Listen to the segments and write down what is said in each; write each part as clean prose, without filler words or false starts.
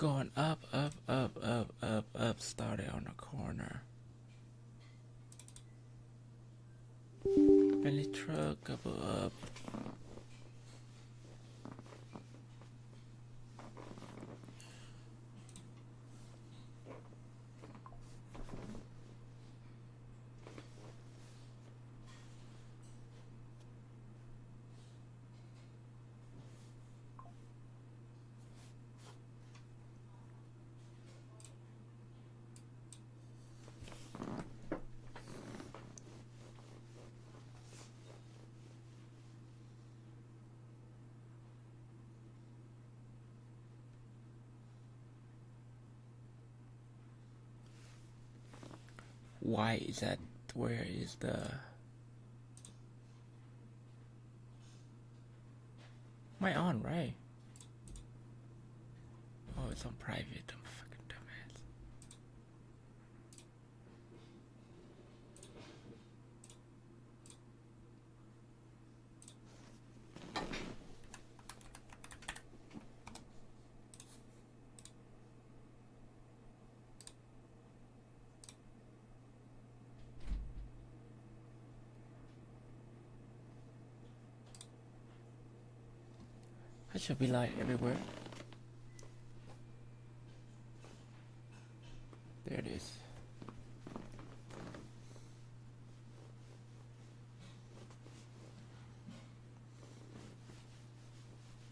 Going up, up, up, up, up, up. Started on the corner. Bentley truck, couple up. Why is that? Where is the... My on, right? Oh, it's on private. I'm a fucking dumbass. I should be live everywhere. There it is.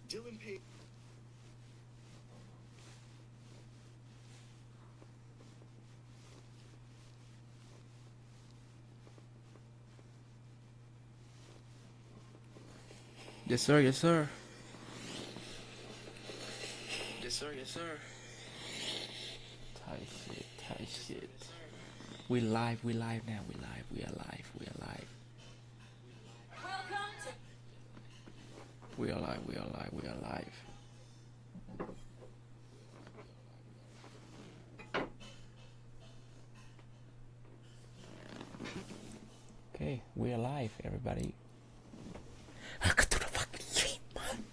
Dylan Page. Yes, sir. Yes, sir. Yes, sir. Yes, sir. Tight shit. Tight shit. We live. We live now. We live. We are live. We are live. We are live. We are live. We are live. Okay, we are live, everybody. I got to the fucking street, man.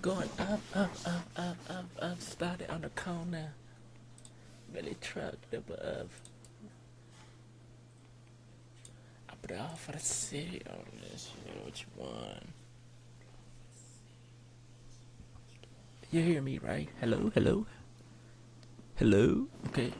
Going up, up, up, up, up, up. Started on the corner. Billy truck above. Up it off for the city on this shit. What you want? You hear me, right? Hello, hello, hello. Okay.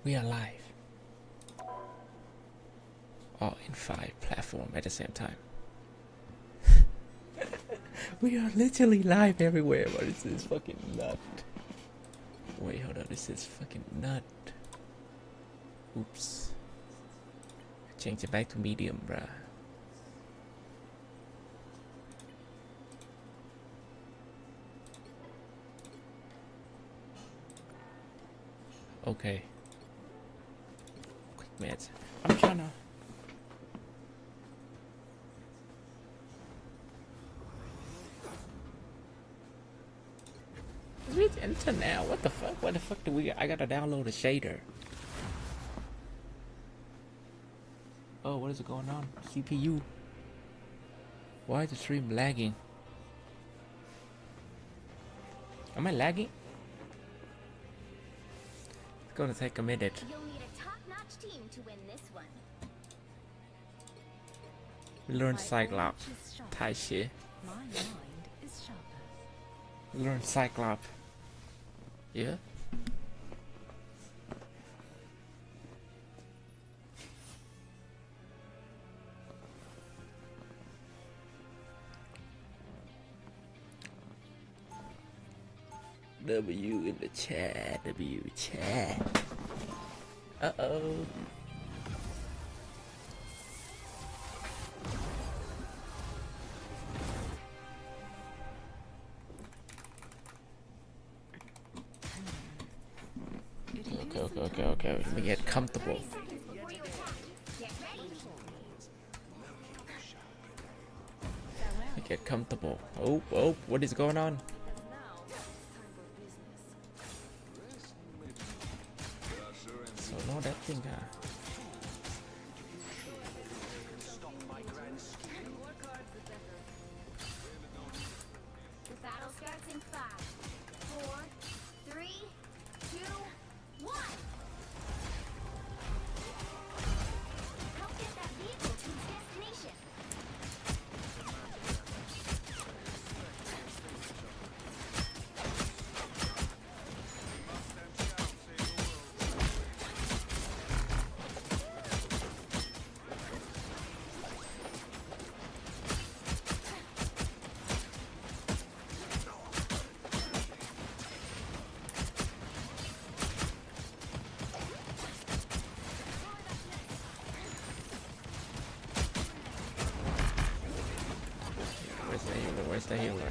We are live. All in 5 platforms at the same time. We are literally live everywhere, but this is fucking nut. Wait, hold on, this is fucking nut. Oops. Change it back to medium, bruh. Okay. Quick minutes. I'm trying to... Switch enter now. What the fuck? What the fuck do we... I gotta download a shader. Oh, what is going on? CPU. Why is the stream lagging? Am I lagging? It's gonna take a minute. You'll need a top-notch team to win this one. We learned Cyclops. Tai shit. My mind is sharper. We learned Cyclops. Yeah? W in the chat. W chat. Uh-oh. Okay. Let me get comfortable. 30 seconds before you attack. Get ready. Let me get comfortable. Oh, what is going on? So no that thing, huh? The battle starts in 5, 4, 3, 2, 1. Help get that vehicle to its destination. Where's the healer? Where's the healer?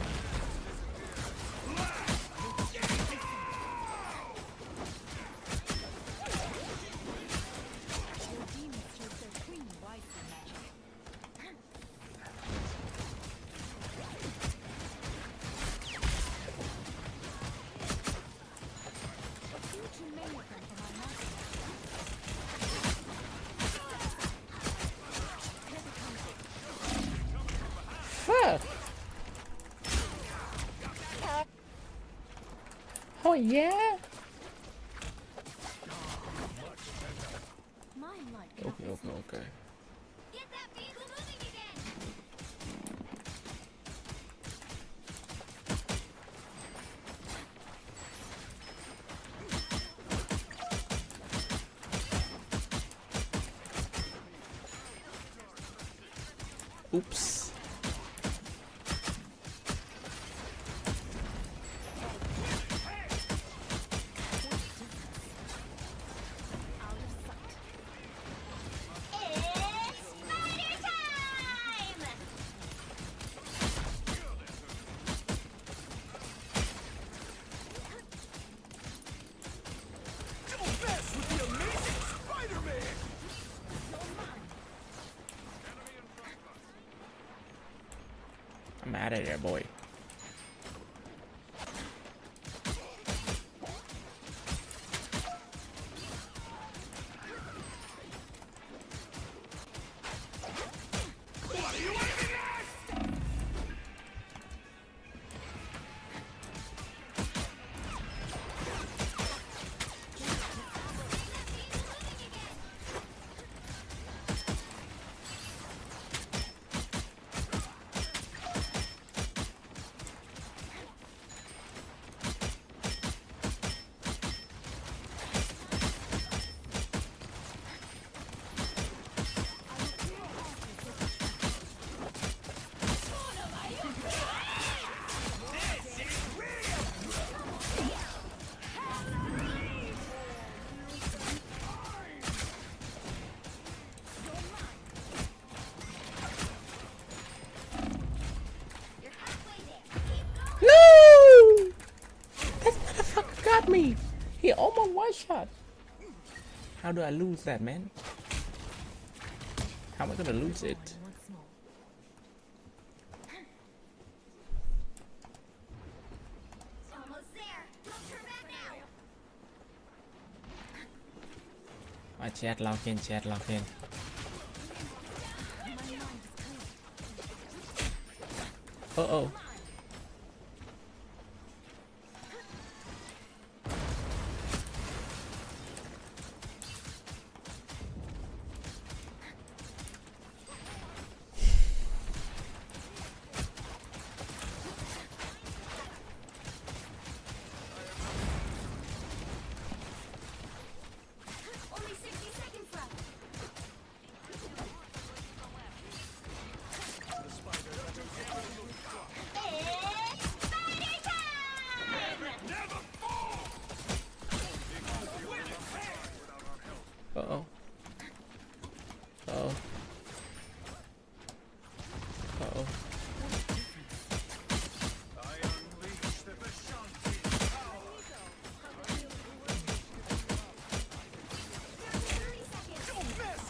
Fuck! Oh yeah! My light Okay. Get that vehicle moving again. Oops. It's spider time! I'm out of there, boy. You're halfway there. Keep going. No! That motherfucker got me. He almost one shot. How do I lose that, man? How am I gonna lose it? Almost there. Don't turn back now. Chat lock in, chat lock in. Uh-oh. Only 60 seconds left.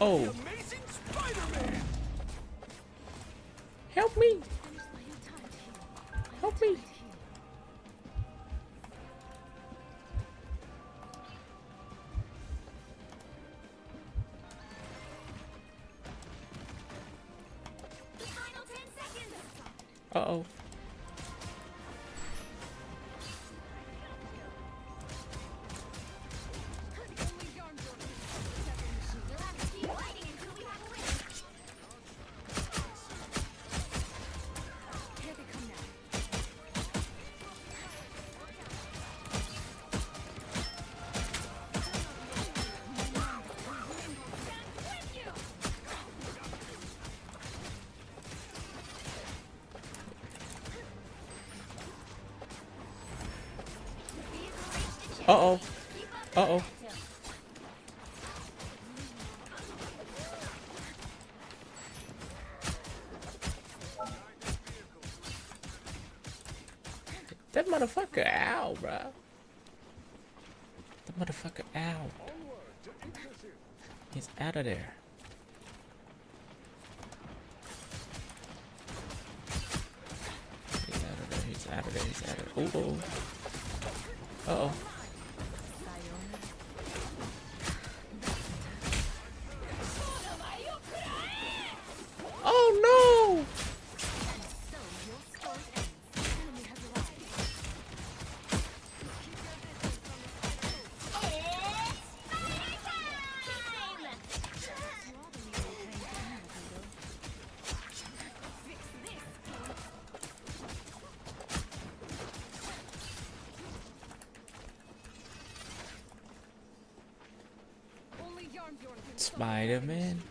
Oh, Amazing Spider-Man! help me! Help me! The final 10 seconds. Uh-oh. We'll have to keep fighting until we have a winner. Here they come now. With you. Uh-oh. Uh-oh. That motherfucker ow, bro. That motherfucker ow. He's out of there. He's out of there. He's out of there. He's out of there. Ooh. Uh-oh. Oh no! Spider-Man.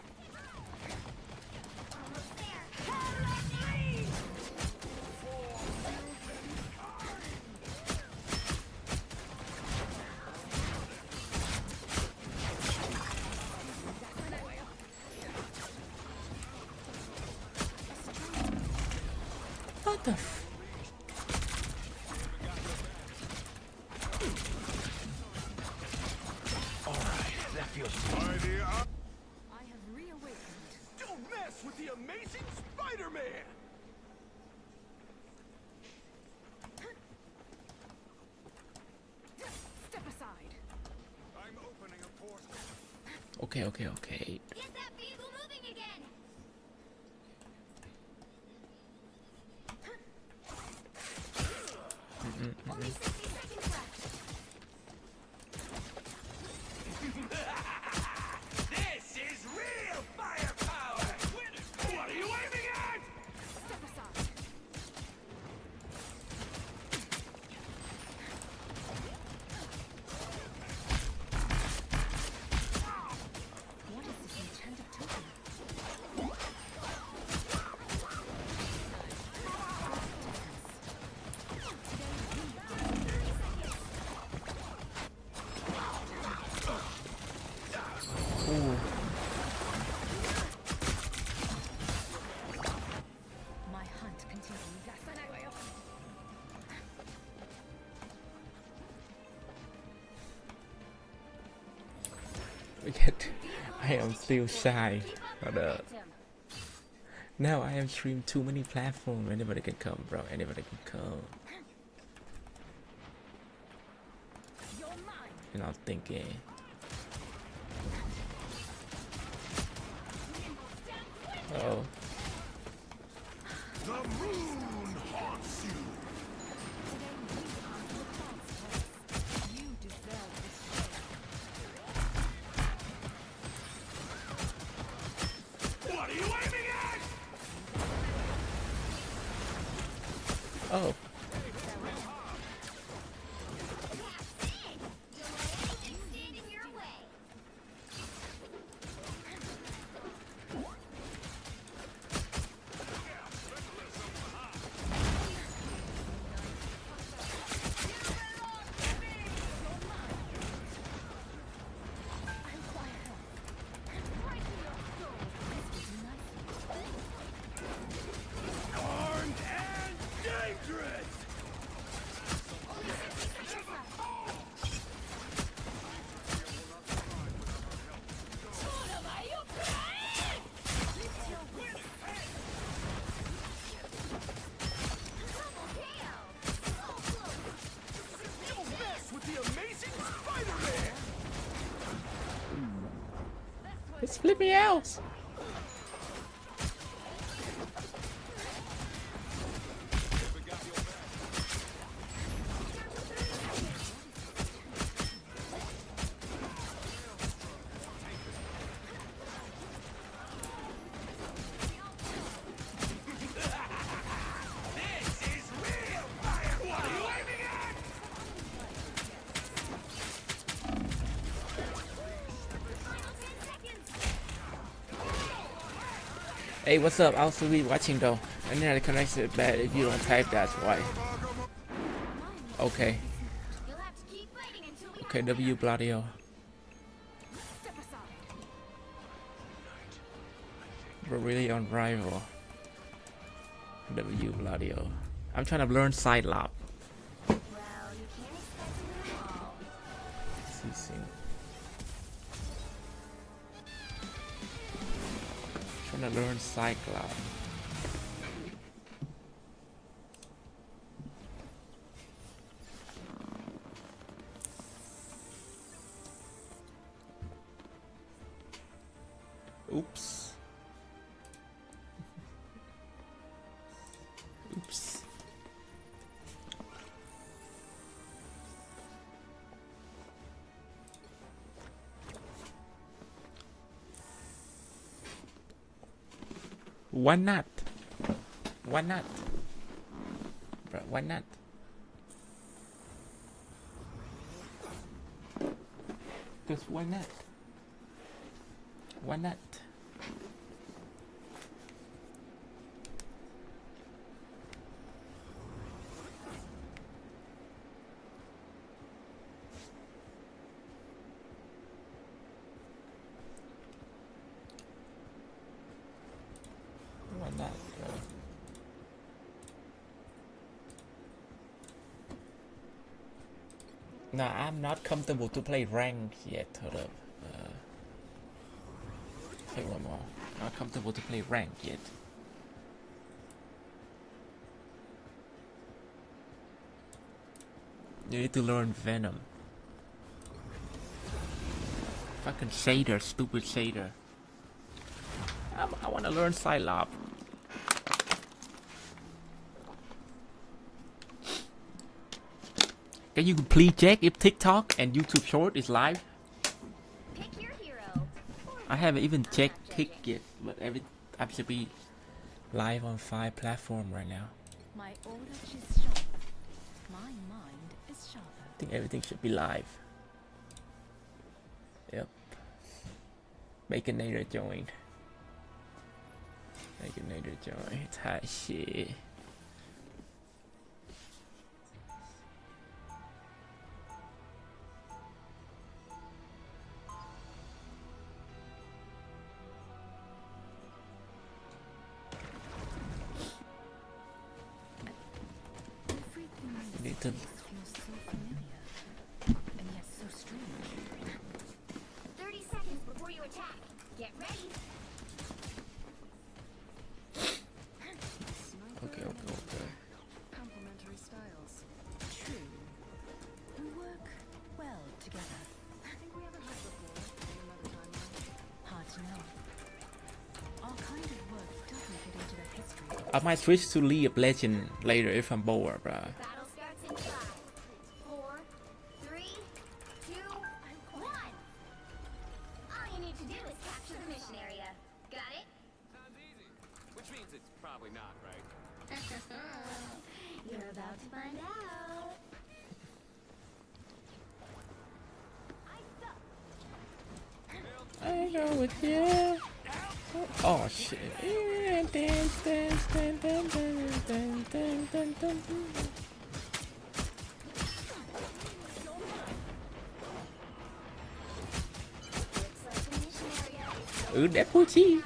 What the f- That feels mighty. I have reawakened. Don't mess with the Amazing Spider-Man! Step aside. I'm opening a portal. Okay, okay, okay. Get that vehicle moving again. Only 60 seconds left. This is real firepower! What are you aiming at? Step aside. What is this enchanted token? Ooh. My hunt continues. Yet, I am still shy. But now I have streamed too many platforms. Anybody can come, bro. Anybody can come. You're mine. And I'm thinking, oh, The moon haunts you! You deserve this shame. What are you aiming at? oh, Extending your Split me out. This is real fire! What are you aiming at? Final 10 seconds. Hey, what's up? I'll still be watching though. And then the connection is bad if you don't type, that's why. Okay. You'll have to keep fighting until we Okay, have W Bladio. step aside. We're really on rival. W Bladio. I'm trying to learn side lob. Well, you can't expect to win them all. Ceasing. Trying to learn Cyclops. Oops. Oops. Why not? Why not? Bro, why not? Because why not? Why not? Why not, bro? No, I'm not comfortable to play rank yet. Hold up. Say one more. Not comfortable to play rank yet. You need to learn Venom. Fucking shader, stupid shader. I want to learn Psylop. Can you please check if TikTok and YouTube Short is live? Pick your hero. I haven't even checked Tik yet, but I should be live on 5 platforms right now. My order is sharp. My mind is sharper. I think everything should be live. Yep. Baconator joined. Baconator joined. Hot shit. Everything You need to. feels so familiar, and yet so strange. 30 seconds before you attack. Get ready. Okay. Complementary styles. True. We work well together. I think we ever had before in another timeline. Hard to know. Our kind of work doesn't fit into the history. I might switch to League of Legends later if I'm bored, bruh. Battle starts in 5, 4, 3, 2, 1. All you need to do is capture the mission area. Got it? Sounds easy. Which means it's probably not, right? You're about to find out. I go with you. Oh shit. Looks like the mission area is Ooh, that Poochie.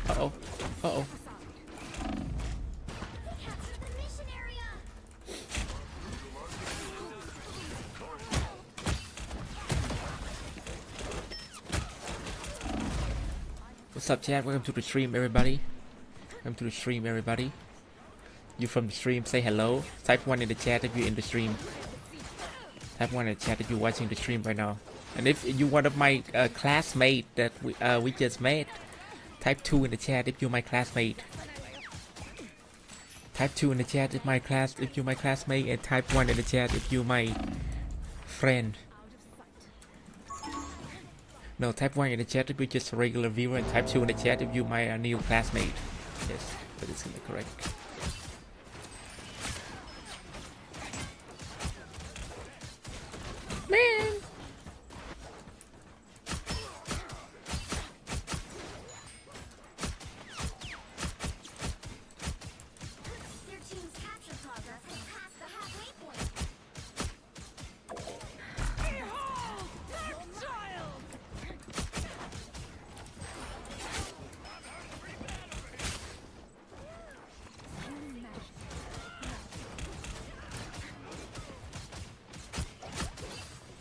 Uh-oh. Uh-oh. capture the mission area. What's up, chat? Welcome to the stream, everybody. Welcome to the stream, everybody. You from the stream, say hello. Type 1 in the chat if you're in the stream. Type 1 in the chat if you're watching the stream right now. And if you one of my classmate that we just met, type 2 in the chat if you're my classmate. Type 2 in the chat if you're my classmate, and type 1 in the chat if you're my friend. No, type 1 in the chat if you're just a regular viewer, and type 2 in the chat if you're my new classmate. Yes, that is correct. Man! Their team's capture progress has passed the halfway point.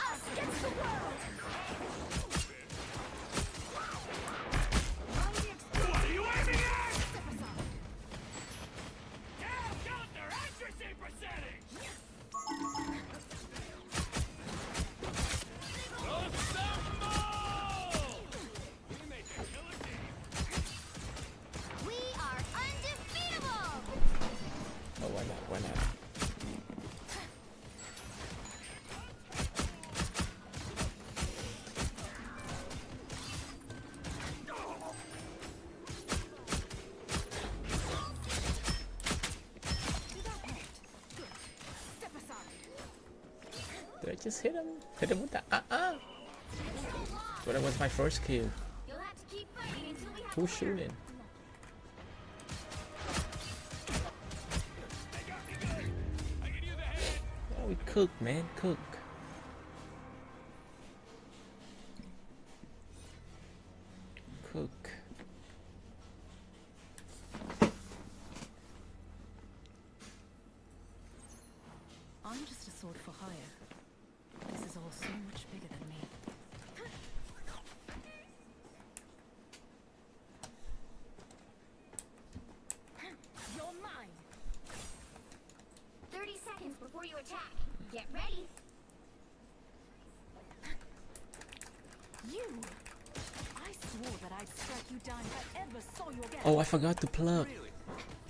Us against the world! What are you aiming at? Down counter accuracy percentage! Assemble! We make a killer team. We are undefeatable! Oh, why not? Why not? Did I just hit him? Hit him with the But that was my first kill. You'll have to keep fighting until we have Who's shooting? Oh, we cook, man, cook. Cook. I'm just a sword for hire. This is all so much bigger than me. You're mine. 30 seconds before you attack. Get ready. You! I swore that I'd strike you down if I ever saw you again. Oh, I forgot to plug.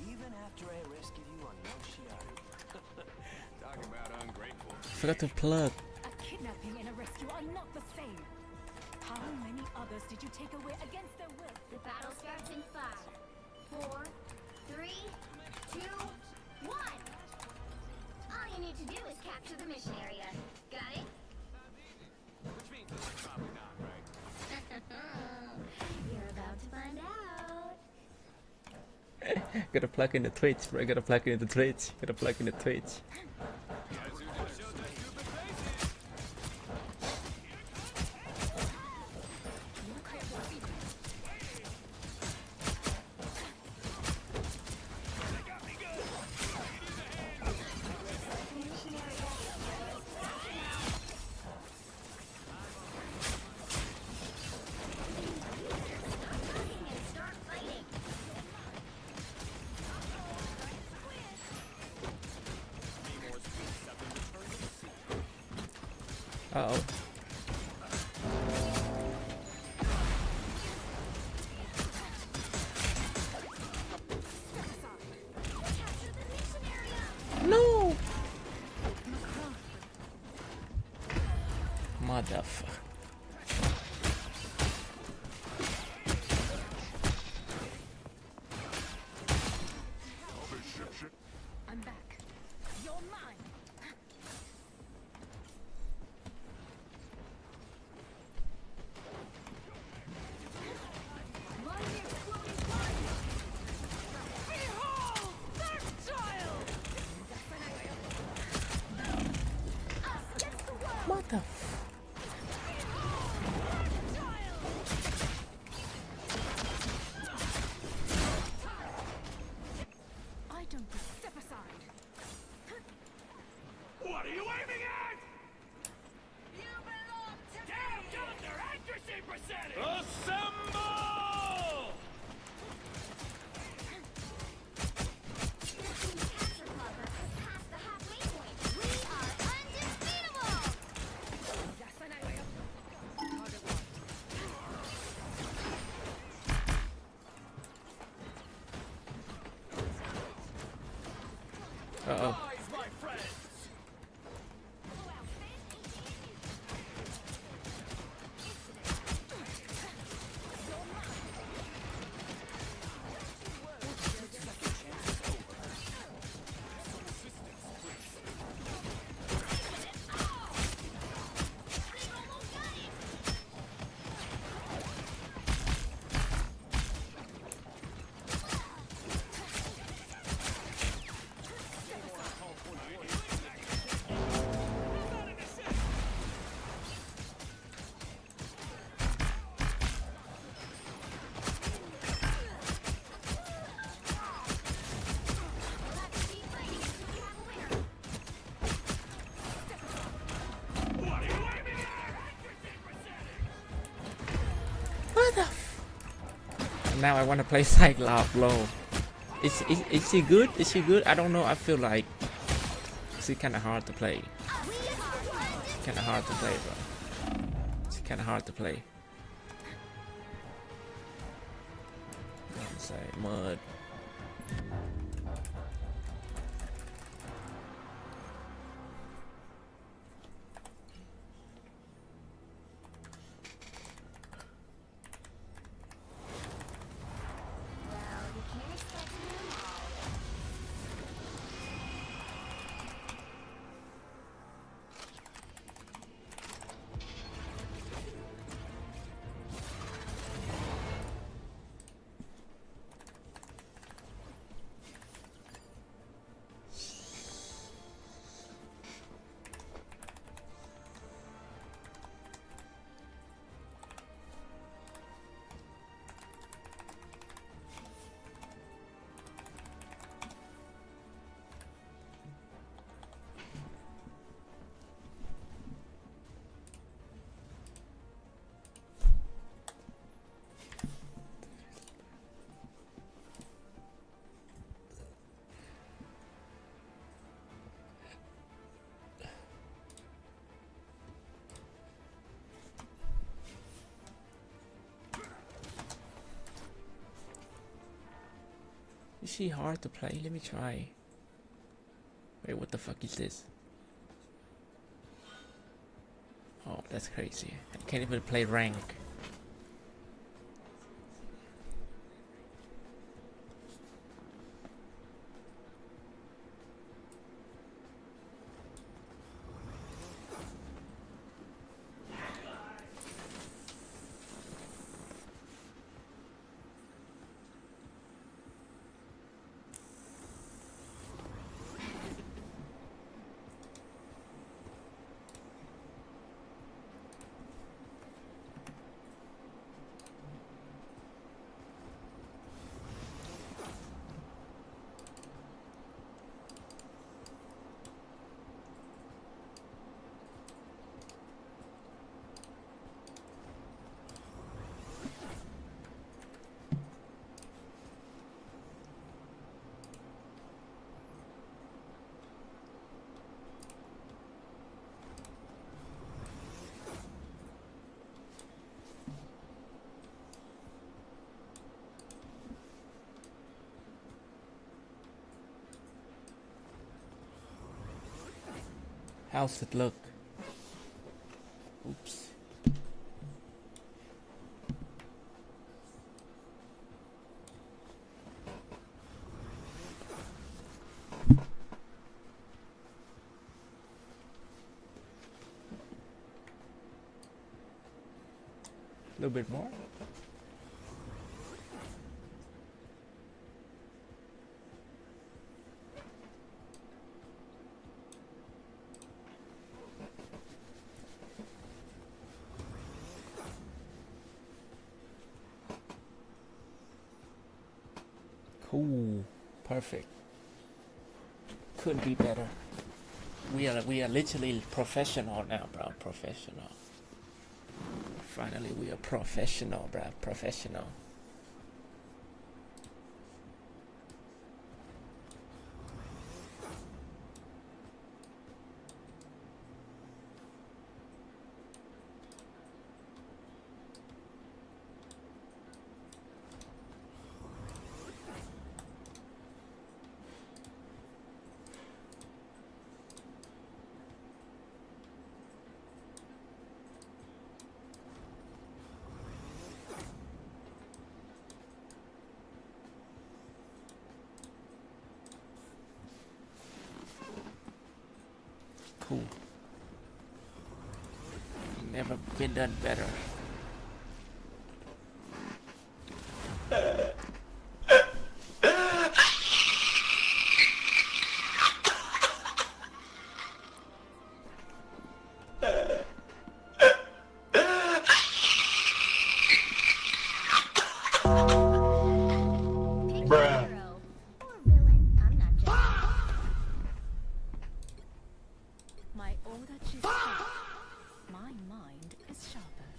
Even after I rescued you on Yoshiari. Talk about ungrateful. Forgot to plug. A kidnapping and a rescue are not the same. How many others did you take away against their will? The battle starts in 5, 4, 3, 2, 1. All you need to do is capture the mission area. Got it? Which means probably not, right? You're about to find out. Gotta plug in the Twitch, bro. Gotta plug in the Twitch. Gotta plug in the Twitch. Guys who just showed their stupid faces. And start fighting. Uh-oh. Capture the mission area. No! Motherfucker. I'm back. You're mine. Line the exploding fire. Behold, that child! Us against the world. Motherfucker. I don't step aside. What are you aiming at? You belong to Damn counter accuracy percentage! Assemble! Their team's capture progress has passed the halfway point. We are undefeatable. Uh-oh. Rise, my friends! What are you aiming at? What the now I want to play Cyclops low. Is she good? Is she good? I don't know. I feel like she's kind of hard to play. Kind of hard to play, bro. It's kind of hard to play. Don't say mud. Well, you can't expect to do them all. Is she hard to play? Let me try. Wait, what the fuck is this? Oh, that's crazy. I can't even play rank. How's it look? Oops. A little bit more. Cool. Perfect. Couldn't be better. We are literally professional now, bro. Professional. Finally, we are professional, bro. Professional. cool. Never been done better. Pick a hero. Or villain. I'm not judging. My order is sharp. My mind is sharper.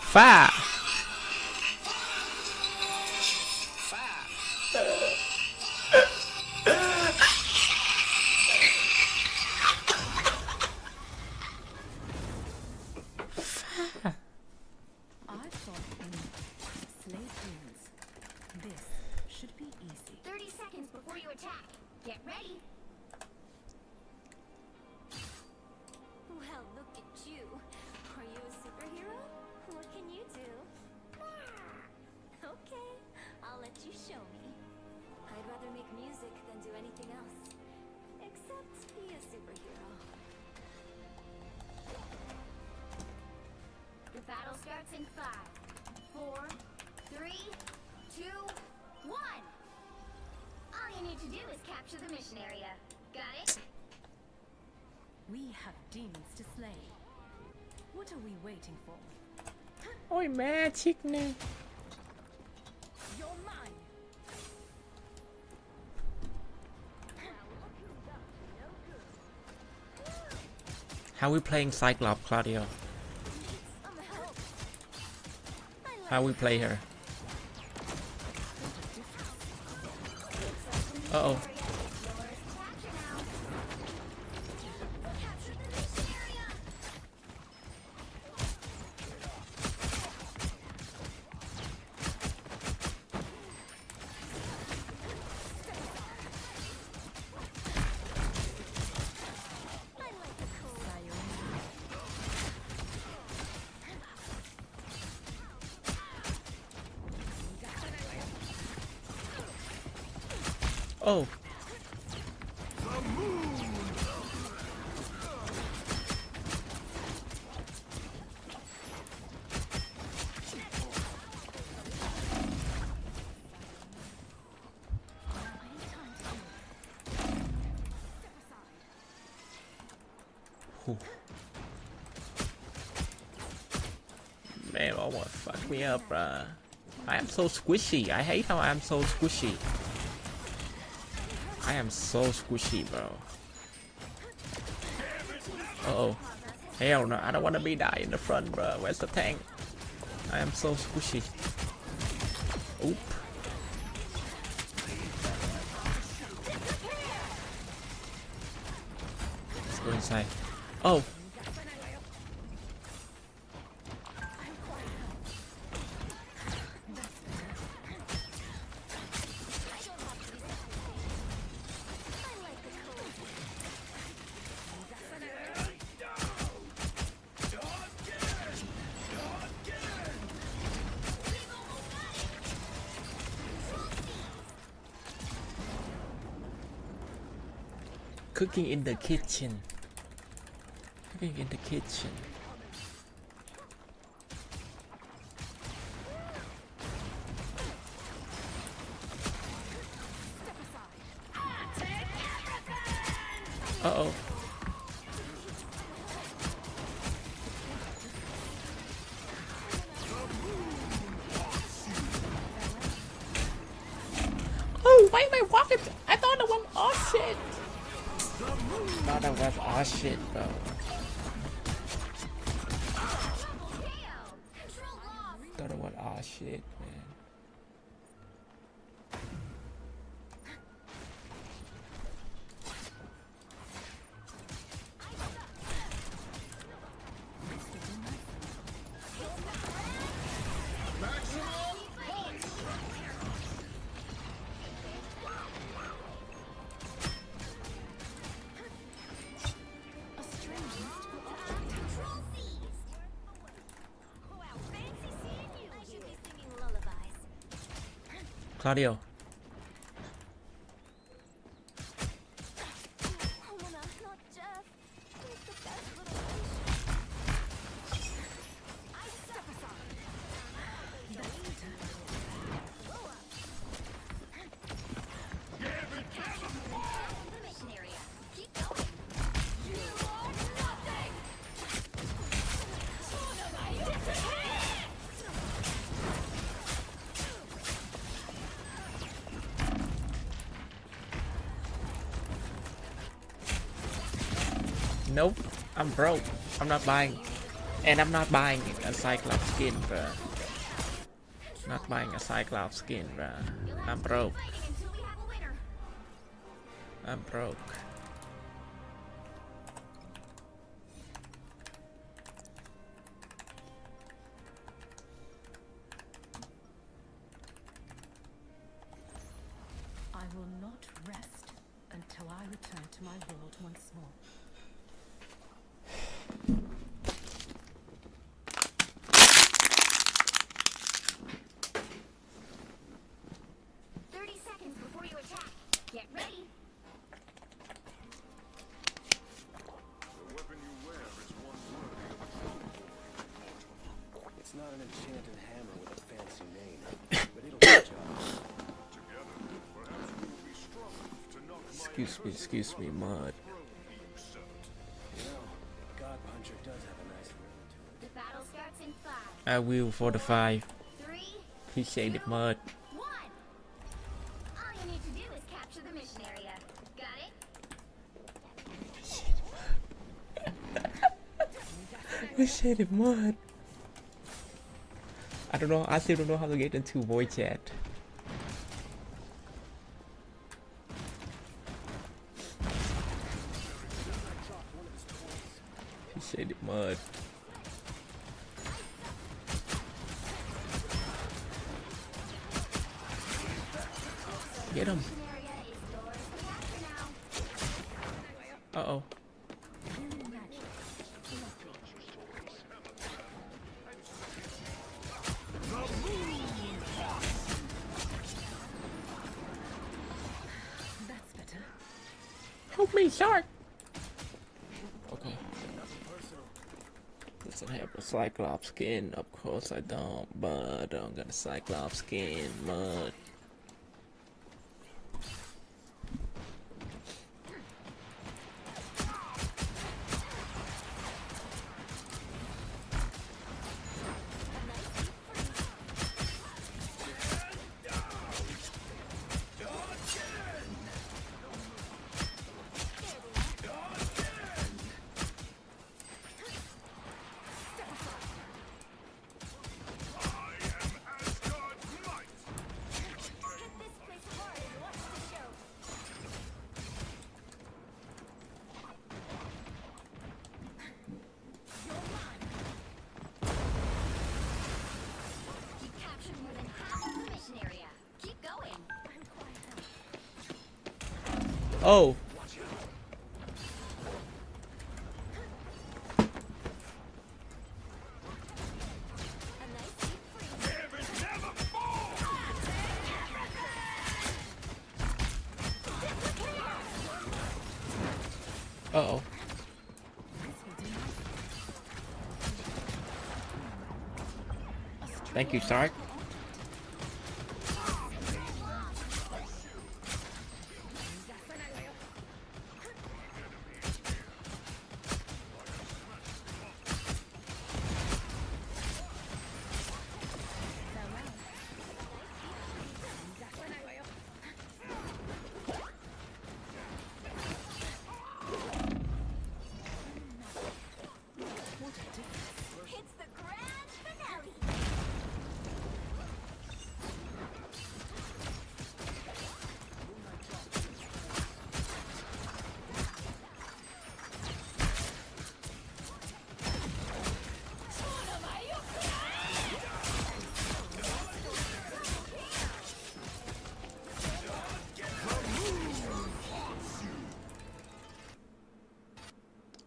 Fire! I thought slay queens. This should be easy. 30 seconds before you attack. Get ready. Well, look at you. Are you a superhero? What can you do? Okay, I'll let you show me. I'd rather make music than do anything else. Except be a superhero. The battle starts in 5, 4, 3, 2, 1. All you need to do is capture the mission area. Got it? We have demons to slay. What are we waiting for? Ôi magic nè. You're mine. How we playing Cyclops, Claudio? How we play her? Uh-oh. Capture the mission area. Oh. Whew. Man, almost fucked me up, bruh. I am so squishy. I hate how I am so squishy. I am so squishy, bro. Uh-oh. Hell no, I don't want to be die in the front, bro. Where's the tank? I am so squishy. Oop. Let's go inside. Oh. Cooking in the kitchen. Cooking in the kitchen. Uh-oh. Oh, why am I walking? I thought it was oh shit. No, that was oh shit, bro. Thought it was oh shit, man. A strange mist Claudio. Helena, not Jeff. He's the best little fish. I step aside. The mission area. Keep going. You are nothing. Nope, I'm broke. I'm not buying. And I'm not buying a Cyclops skin, bruh. Not buying a Cyclops skin, bruh. I'm broke. Fighting until we have a winner. I'm broke. I will not rest until I return to my world once more. 30 seconds before you attack. Get ready. The weapon you wear is one worthy of a throne. It's not an enchanted hammer with a fancy name, but it'll do the job. Together, perhaps we will be strong enough to knock Excuse me, Mud. throne he usurped. You know, God Puncher does have a nice rhythm to it. The battle starts in 5, I will for the 5. 3, Appreciate it, Mud. 1. All you need to do is capture the mission area. Got it? Appreciate it, Mud. I don't know. I still don't know how to get into voice chat. Appreciate it, Mud. Get him. Mission area is yours to capture now. Uh-oh. That's better. Help me, shark! Okay. Doesn't have a Cyclops skin. Of course I don't, but I don't got a Cyclops skin, Mud. Hit this place hard and watch the show. You captured more than half of the mission area. Keep going. Oh! A nice deep freeze. Uh-oh. Thank you, Sark. It's the grand finale.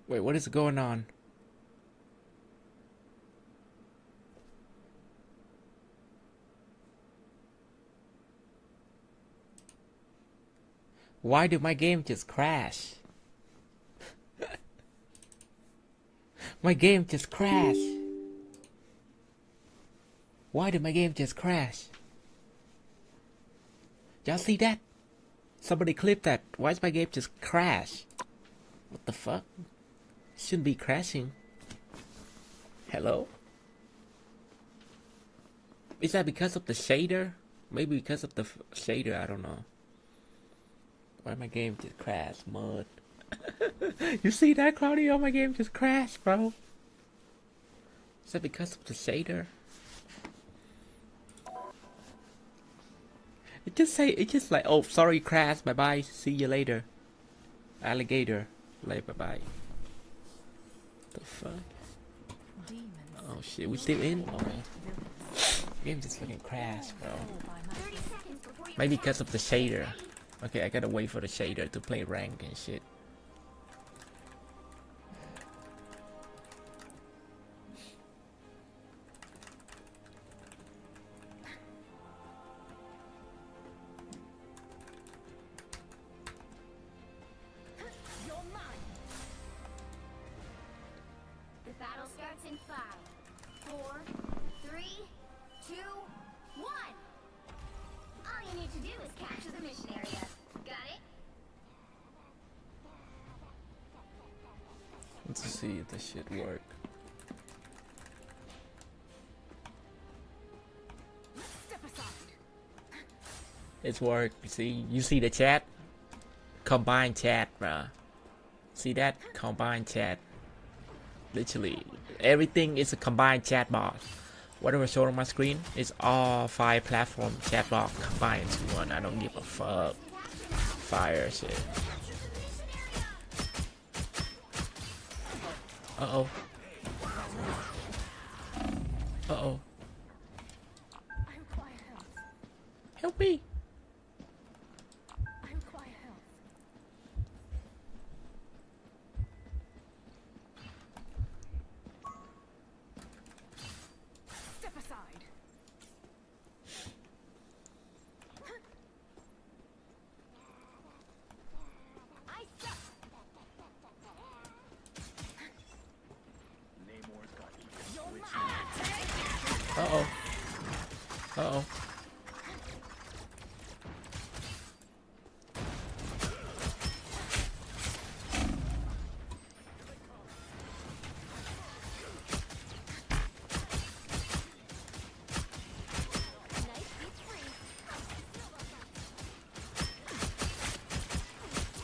Wait, what is going on? Why did my game just crash? My game just crashed. Why did my game just crash? Y'all see that? Somebody clip that. Why is my game just crash? What the fuck? Shouldn't be crashing. Hello? Is that because of the shader? Maybe because of the shader, I don't know. Why my game just crashed, mud? You see that, Claudio? My game just crashed, bro. Is that because of the shader? It just like, oh, sorry, crash, bye bye, see you later. Alligator, like, bye bye. The fuck? Demons Oh shit, we still in? Okay. Game just fucking crashed, bro. 30 seconds before you Maybe because of the shader. Okay, I gotta wait for the shader to play rank and shit. You're mine. The battle starts in 5, 4, 3, 2, 1. All you need to do is capture the mission area. Got it? Let's see if this shit work. step aside. It's work. You see the chat? Combined chat, bruh. See that? Combined chat. Literally, everything is a combined chat box. Whatever showed on my screen is all 5 platform chat box combined into one. I don't give a fuck. Fire shit. Uh-oh. Uh-oh. I require health. Help me. I require health. Step aside. I suck. Namor's got you. You're mine. Uh-oh. Uh-oh. Knife beats free.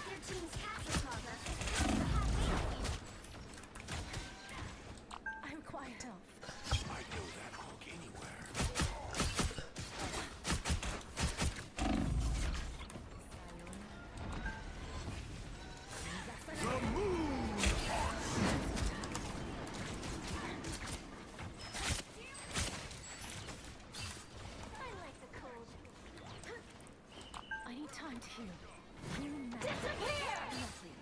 Your team's capture progress is close to halfway. I require health. I'd know that hook anywhere. I like the cold. I need time to heal. Healing magic. Disappear! Lovely.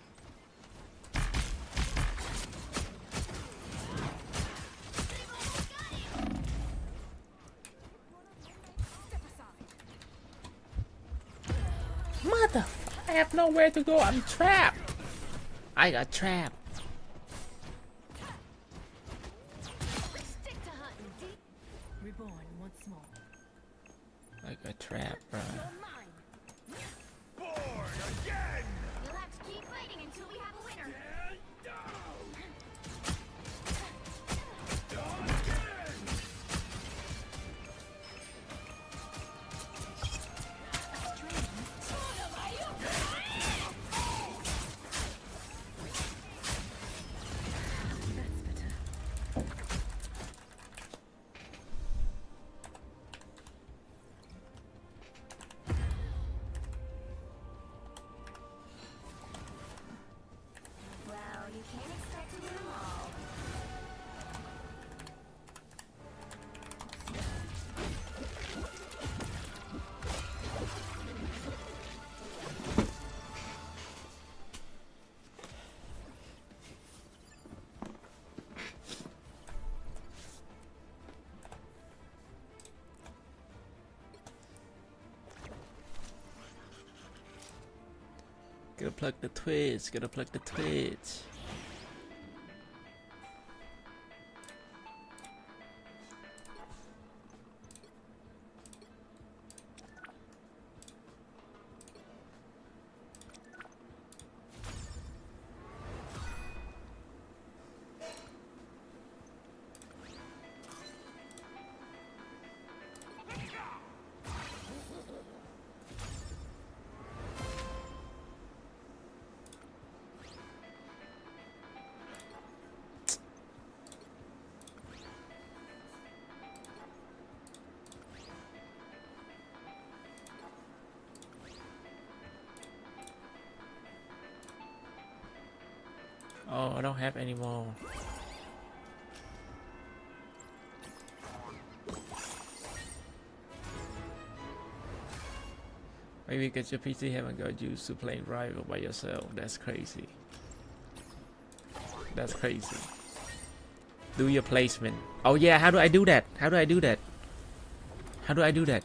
Step aside. Mother, I have nowhere to go. I'm trapped. I got trapped. Stick to hunting deep. Reborn once more. I got trapped, bro. You're mine. Born again! You'll have to keep fighting until we have a winner. And down! Again! That's better. Gotta plug the Twitch. Gotta plug the Twitch. Oh, I don't have any more. Maybe because your PC haven't got used to playing rival by yourself. That's crazy. That's crazy. Do your placement. Oh yeah, how do I do that? How do I do that? How do I do that?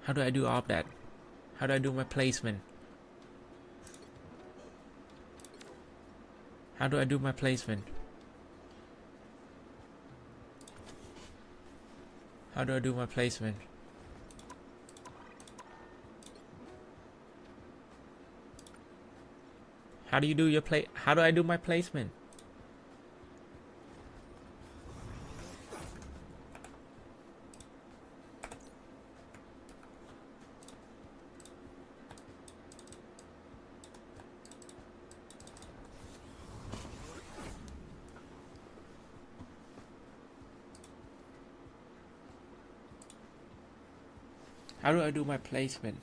How do I do all of that? How do I do my placement? How do I do my placement? How do I do my placement? How do you do your play? How do I do my placement? How do I do my placement?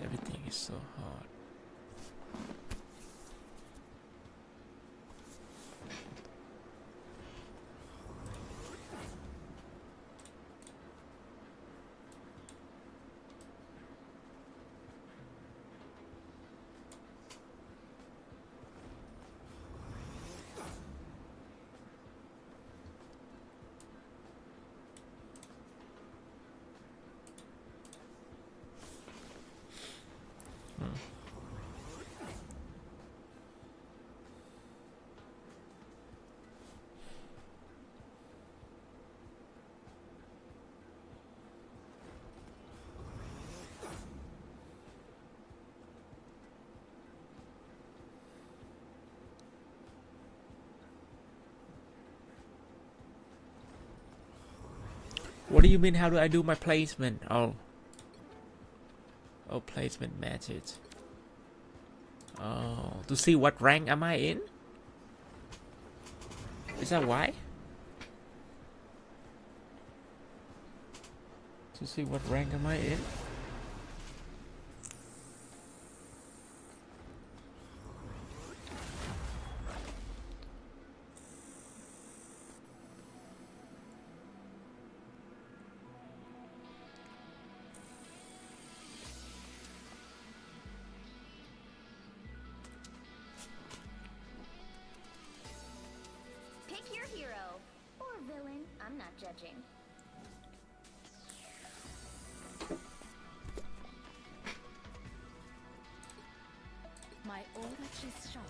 Everything is so hard. What do you mean? How do I do my placement? Oh, placement matches. Oh, to see what rank am I in? Is that why? To see what rank am I in? Pick your hero. Or villain. I'm not judging. My aura is sharp.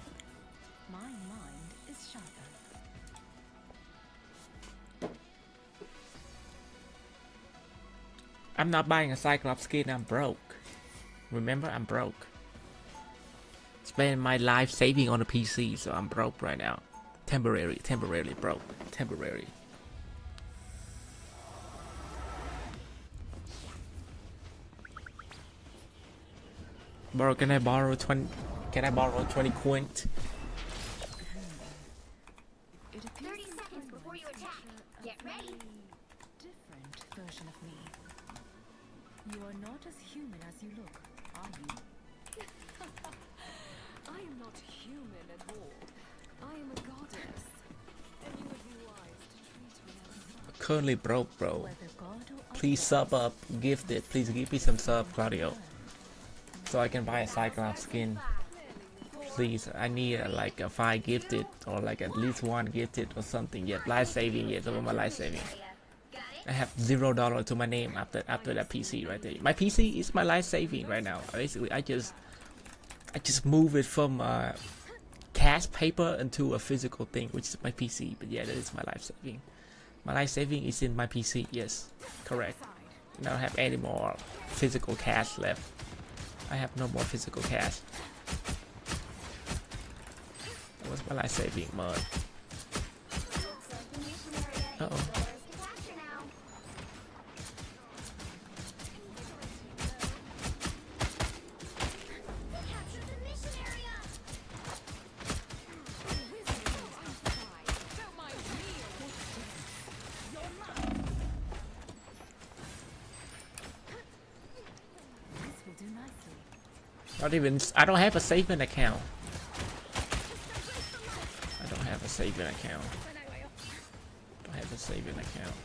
My mind is sharper. I'm not buying a Cyclops skin. I'm broke. Remember, I'm broke. Spend my life saving on a PC, so I'm broke right now. Temporarily broke. Temporary. Bro, can I borrow 20? Can I borrow 20 coins? It appears 30 seconds before you attack. Get ready. different version of me. You are not as human as you look, are you? I I am not human at all. I am a goddess, and you would be wise to treat me as such. Currently broke, bro. Whether god or Please sub up, gifted. Please give me some sub, Claudio, so I can buy a Cyclops skin. Please, I need like a 5 gifted or like at least 1 gifted or something. Yet life saving, yes, over my life saving. I have $0 to my name after that PC right there. My PC is my life saving right now. Basically, I just move it from cash paper into a physical thing, which is my PC. But yeah, that is my life saving. My life saving is in my PC. Yes, correct. I don't have any more physical cash left. I have no more physical cash. That was my life saving mode. Uh oh. This will do nicely. Not even. I don't have a saving account. I don't have a saving account. Don't have a saving account.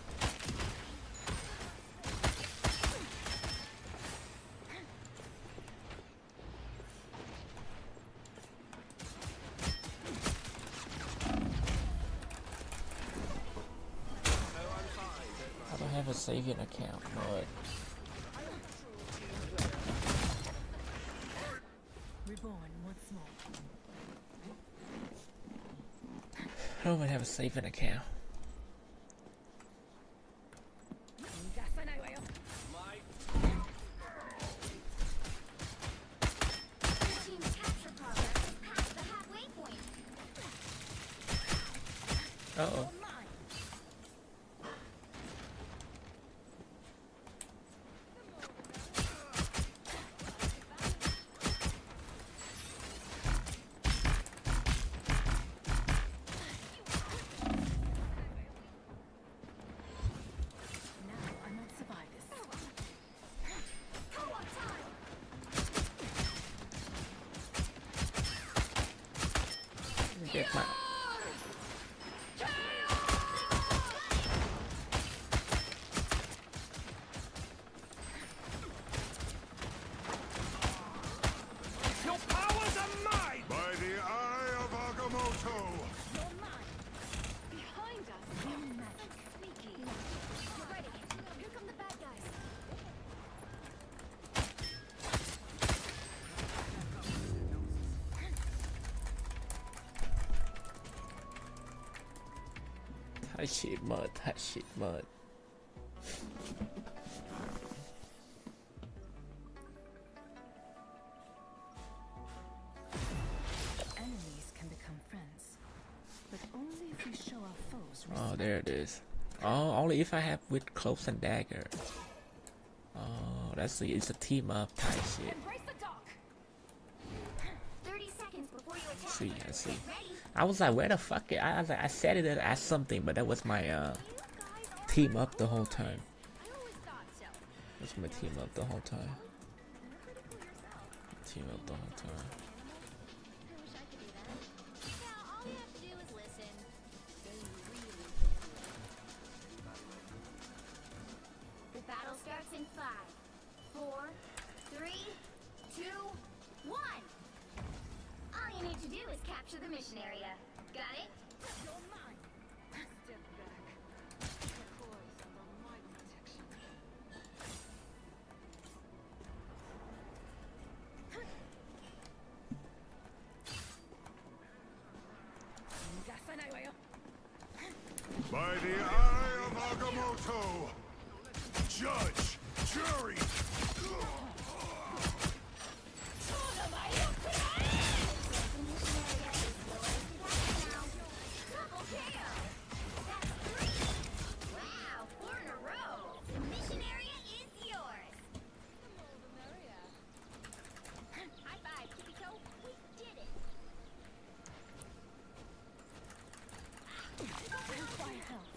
I don't have a saving account, but Reborn once more. I don't even have a saving account. Your team's capture progress is past the halfway point. Uh oh. Now I might survive this. Co-op time. Get my. Your powers are mine! By the eye of Agamotto! Behind us. Sneaky. Get ready. Here come the bad guys. Touch it, mud. Touch it, mud. Enemies can become friends, but only if we show our foes respect. Oh, there it is. Oh, only if I have with cloaks and dagger. Oh, that's the. It's a team up type shit. Embrace the dock. 30 seconds before you attack. See, I see. Ready? I was like, where the fuck? I was like, I said it as something, but that was my team up the whole time. I always thought so. That's my team up the whole time. Team up the whole time. I wish I could do that. Yeah, all you have to do is listen. The battle starts in 5, 4, 3, 2, 1. All you need to do is capture the mission area. Got it? You're mine. Step back. Turquoise under my protection. By the eye of Agamotto! Judge! Jury! Wow, 4 in a row. The mission area is yours. High five, Kibito. We did it. By health.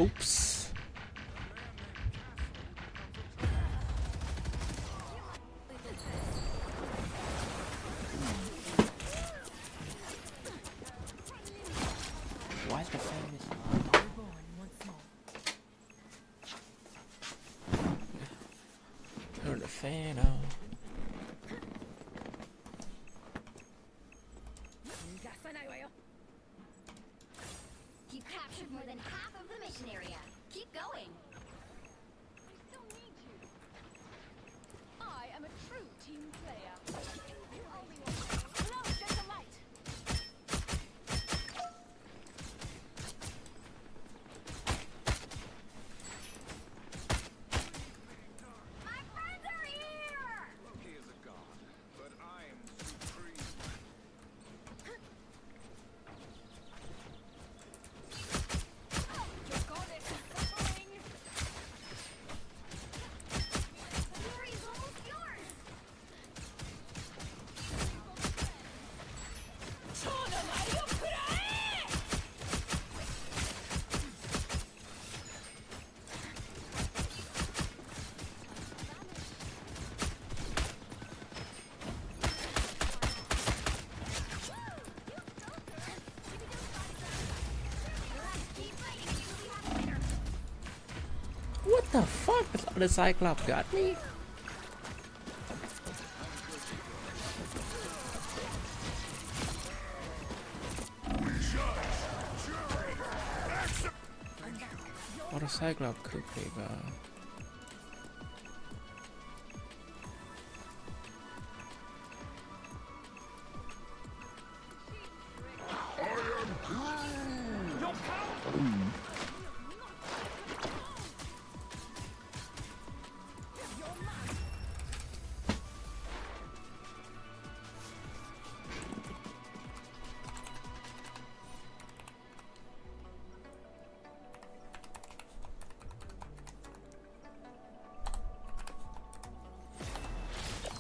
Oops. Why is the fan is Reborn once more. turn the fan on? You've captured more than half of the mission area. Keep going. I still need you. I am a true team player. You only want no, just a light. My friends are here! Loki is a god, but I'm supreme. Your goddess is suffering. Glory is almost yours! Keep fighting until we have a winner. What the fuck? The Cyclops got me? What a Cyclops could be, God.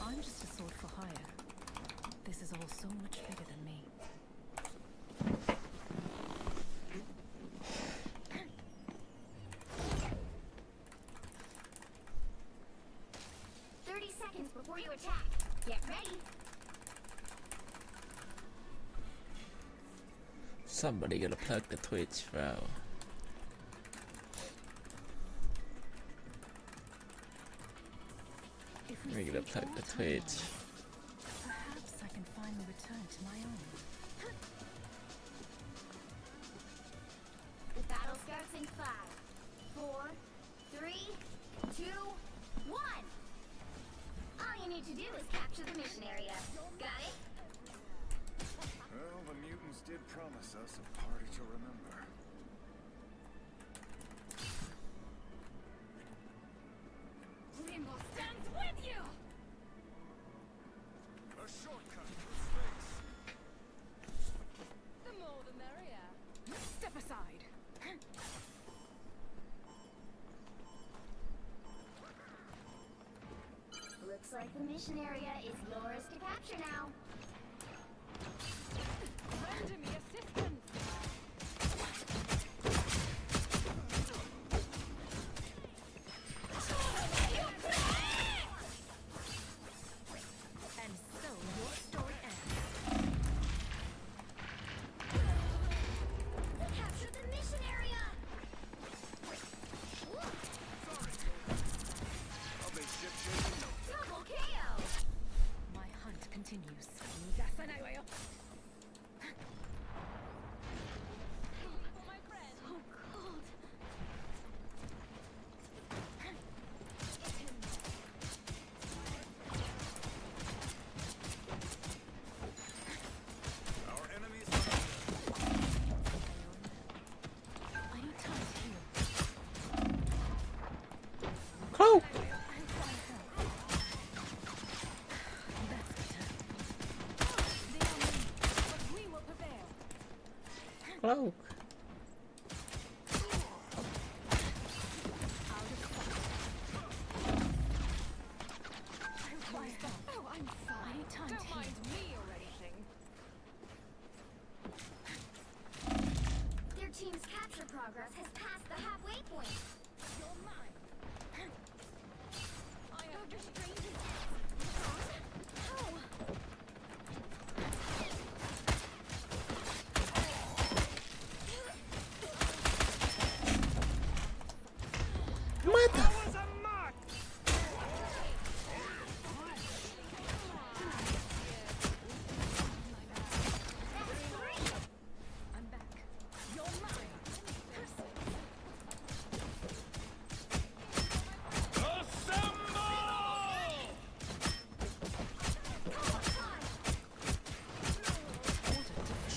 I'm just a sword for hire. This is all so much bigger than me. 30 seconds before you attack. Get ready. Somebody gonna plug the Twitch, bro. If We're we gonna seek plug all the timelines, Twitch. perhaps I can finally return to my own. The battle starts in 5, 4, 3, 2, 1. All you need to do is capture the mission area. Got it? Well, the mutants did promise us a party to remember. Limbo stands with you! A shortcut through space. The more the merrier. Step aside. Looks like the mission area is yours to capture now. Render me assistance! And so your story ends. Capture the mission area! I'll be ship-shape in no Double KO! My hunt continues. My friend. So cold. Our enemies I need time to heal. Cloak! That's better. They are many, but we will prevail. Cloak! Oh, I'm fine. I need time to heal. Mind me or anything. Their team's capture progress has passed the halfway Mother. Was a mark. I'm back. You're mine.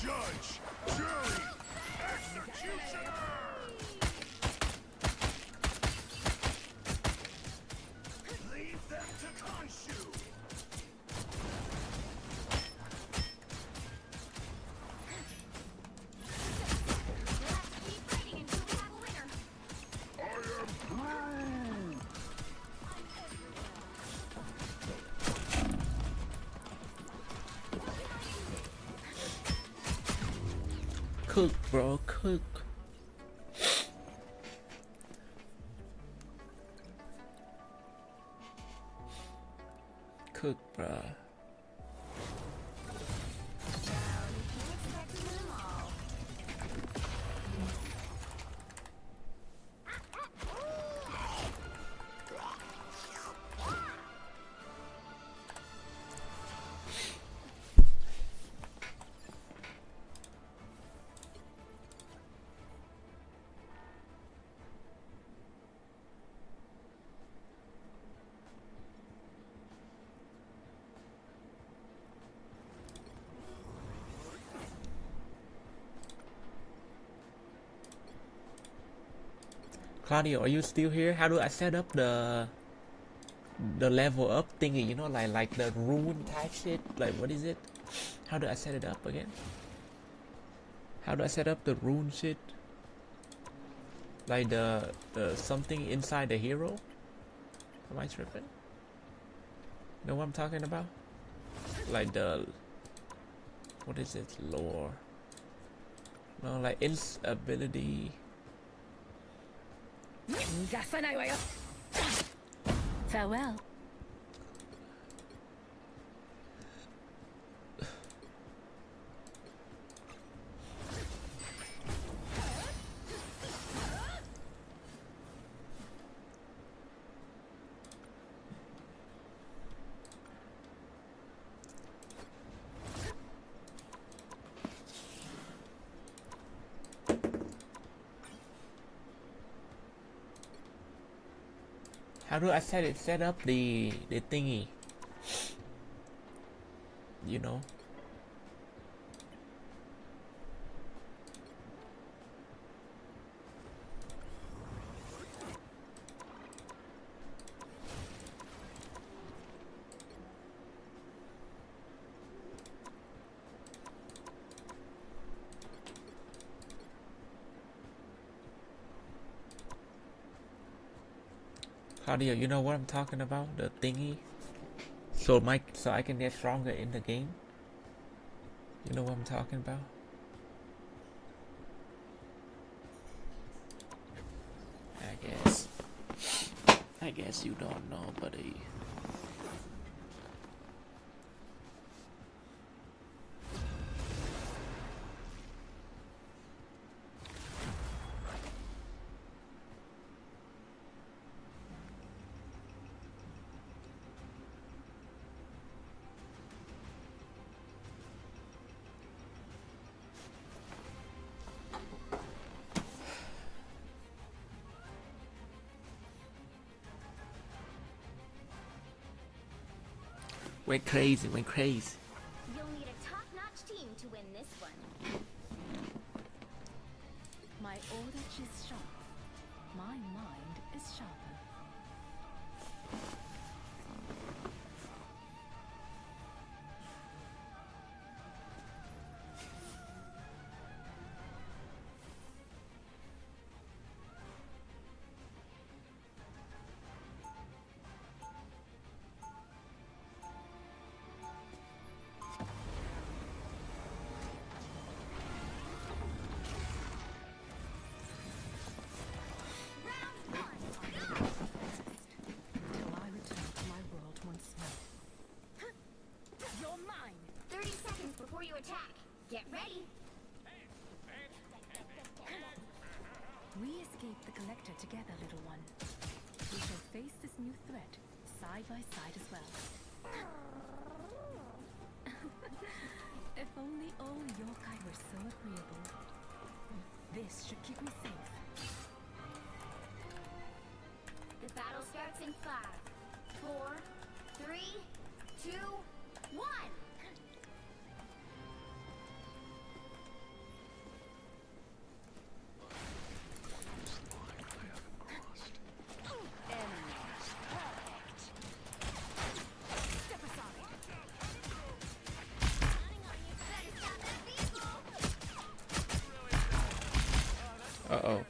Judge, jury, executioner. Leave them to Khonshu. Keep fighting until we have a winner. Cook, bro, cook. Cook, bro. Expecting them all. Claudio, are you still here? How do I set up the level up thingy? You know, like the rune type shit. Like what is it? How do I set it up again? How do I set up the rune shit? Like the something inside the hero? Am I tripping? Know what I'm talking about? Like the what is it? Lore? No, like its ability. Farewell. How do I set up the thingy? You know? Claudio, you know what I'm talking about? The thingy? So I can get stronger in the game? You know what I'm talking about? I guess you don't know, buddy. Went crazy. You'll need a top-notch team to win this one. My order is sharp. My mind is sharper. Round one. attack. Get ready. We escaped the Collector together, little one. We shall face this new threat side by side as well. If only all yokai were so agreeable. This should keep me safe. The battle starts in 5, 4, 3, 2, 1. Step aside. Better stop that vehicle. Uh-oh.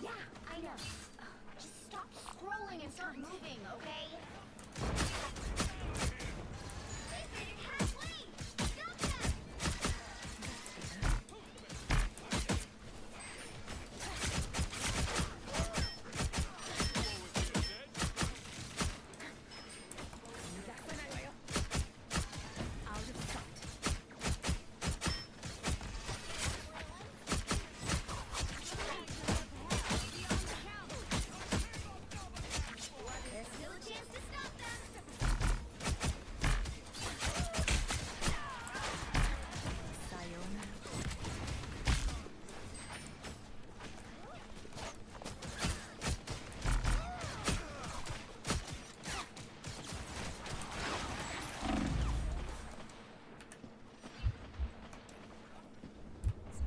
Yeah, I know. Just stop scrolling and start moving, okay? They made it halfway. Stop them. Out of sight. There's still a chance to stop them. Sayonara.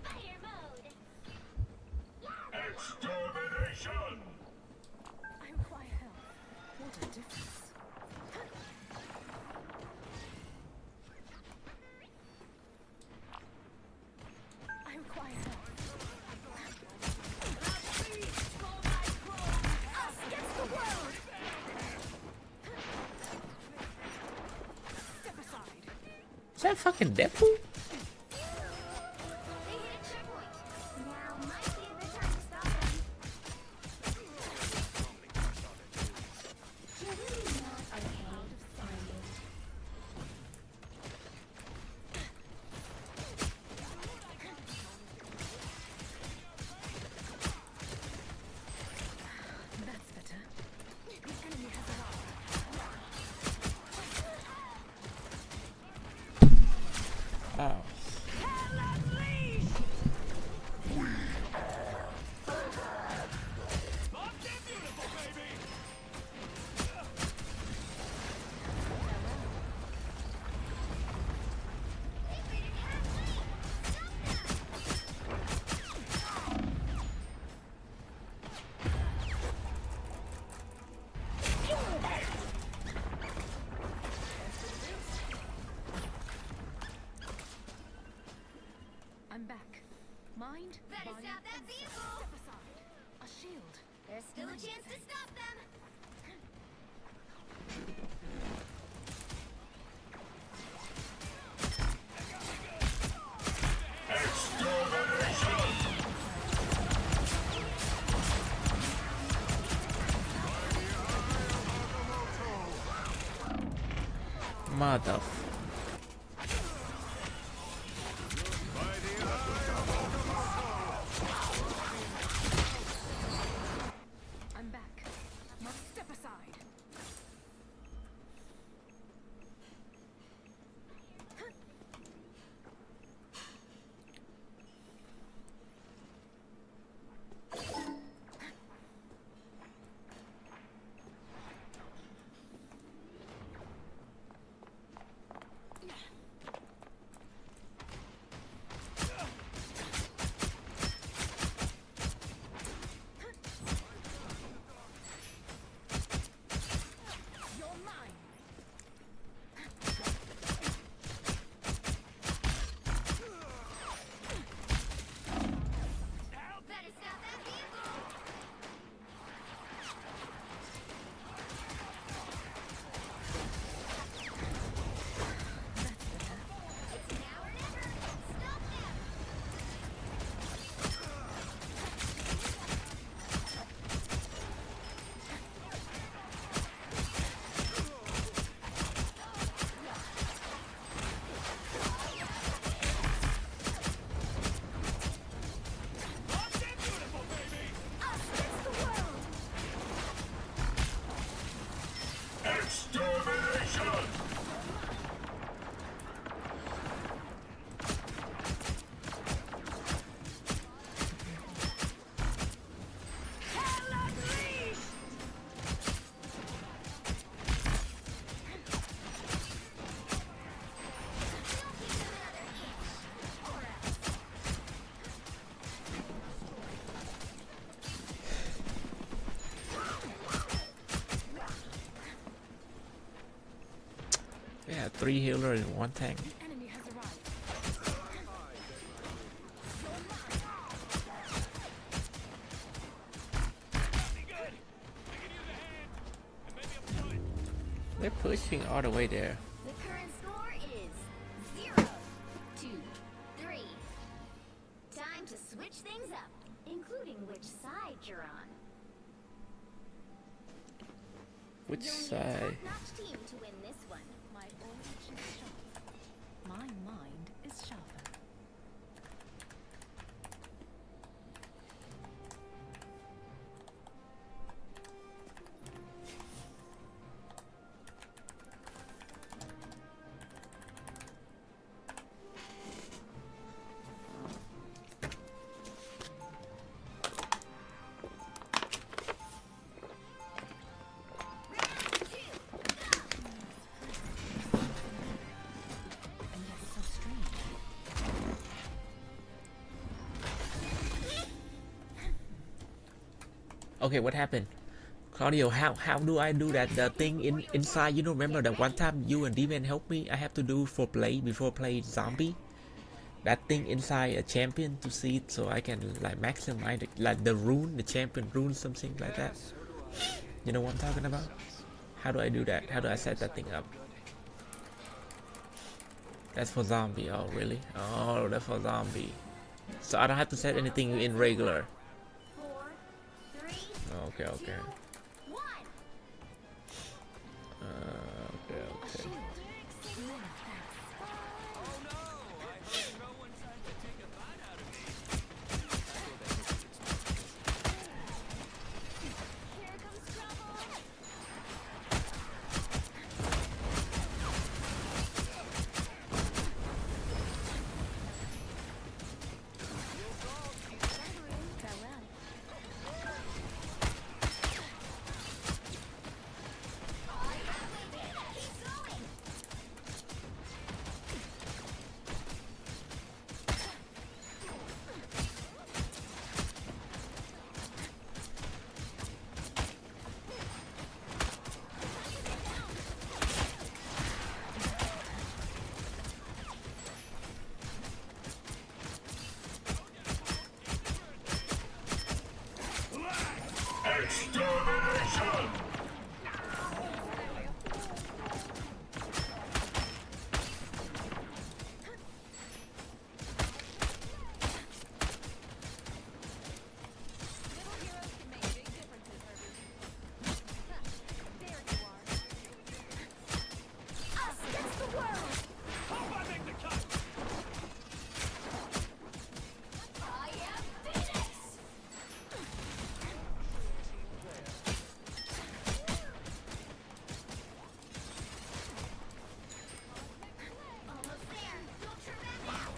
Fire mode. Extermination! I require help. What a difference. I require help. Us against the world. Step aside. Is that fucking Deadpool? They hit a checkpoint. Now might be a good time to stop them. You're really not okay, are you? That's better. The enemy has arrived. Oh. Fuck them beautiful, baby! They made it halfway. Stop them. I'm back. Mind? Better body, stop that and soul. vehicle. Step aside. A shield. There's still a chance to stop them. Mother. I'm back. Must step aside. 3 healer and 1 tank. The enemy has arrived. They're pushing all the way there. The current score is 0-2-3. Time to switch things up, including which side you're on. Which You'll need a side? top-notch team to win this one. My orange is sharp. My mind is sharper. And yet so strange. Okay, what happened? Claudio, how do I do that the thing inside? You know, remember that one time you and Demon helped me? I have to do for play before play zombie. That thing inside a champion to see it so I can like maximize it, like the rune, the champion rune, something like that. You know what I'm talking about? How do I do that? How do I set that thing up? That's for zombie. Oh really? Oh, that's for zombie. So I don't have to set anything in regular. 4, 3, Okay, okay. 2, 1. Okay, okay. Here comes trouble. Farewell. Keep going. Us against the world. Hope I make the cut. I am Phoenix. Almost there. Don't turn back now.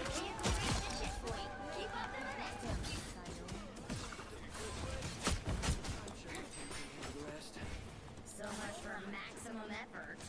Vehicle reached the checkpoint. Keep up the momentum. The rest. So much for maximum effort.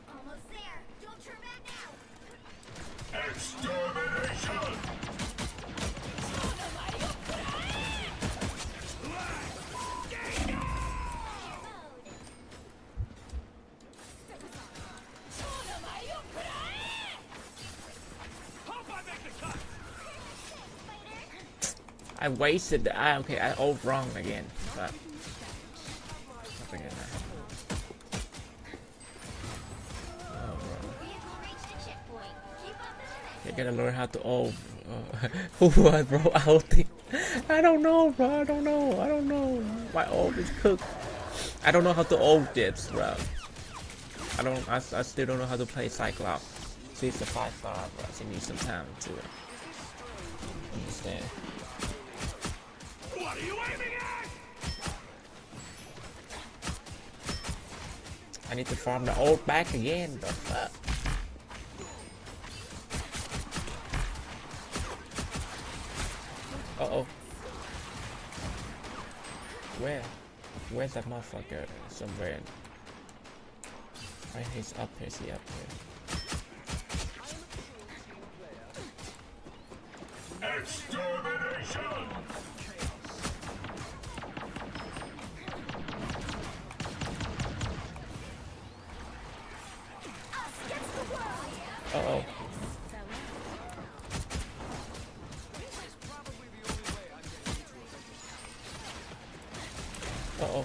Almost there. Don't turn back now. Hope I make the cut. I wasted the okay, I all wrong again. But nothing in there. Oh, bro. Vehicle reached the checkpoint. Keep up the momentum. You gotta learn how to all Who was, bro? I don't think. I don't know, bro. I don't know. I don't know. My ult is cooked. I don't know how to ult this, bro. I still don't know how to play Cyclops. See, it's a 5-star, bro. So you need some time to understand. What are you aiming at? I need to farm the ult back again. The fuck. Uh-oh. Where's that motherfucker? Somewhere. Right, he's up here. Is he up here? Extermination! Uh-oh. Uh-oh.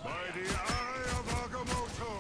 By the eye of Agamotto!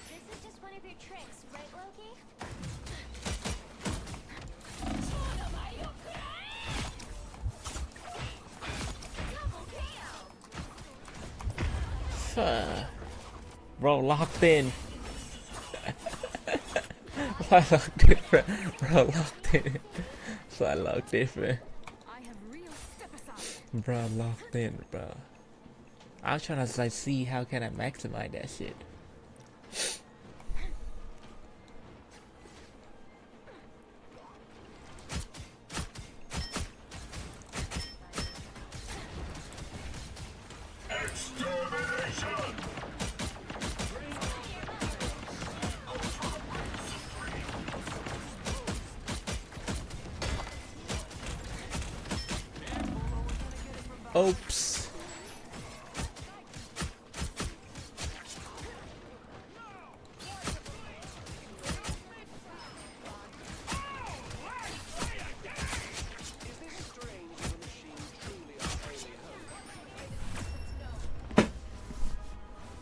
This is just one of your tricks, right, Loki? Double KO! Bro, locked in. I locked in, bro, locked in. So I locked in, bro. I have real step aside. Bro, locked in, bro. I was trying to like see how can I maximize that shit. Extermination! Oops. Is this strange when machines truly are only hope?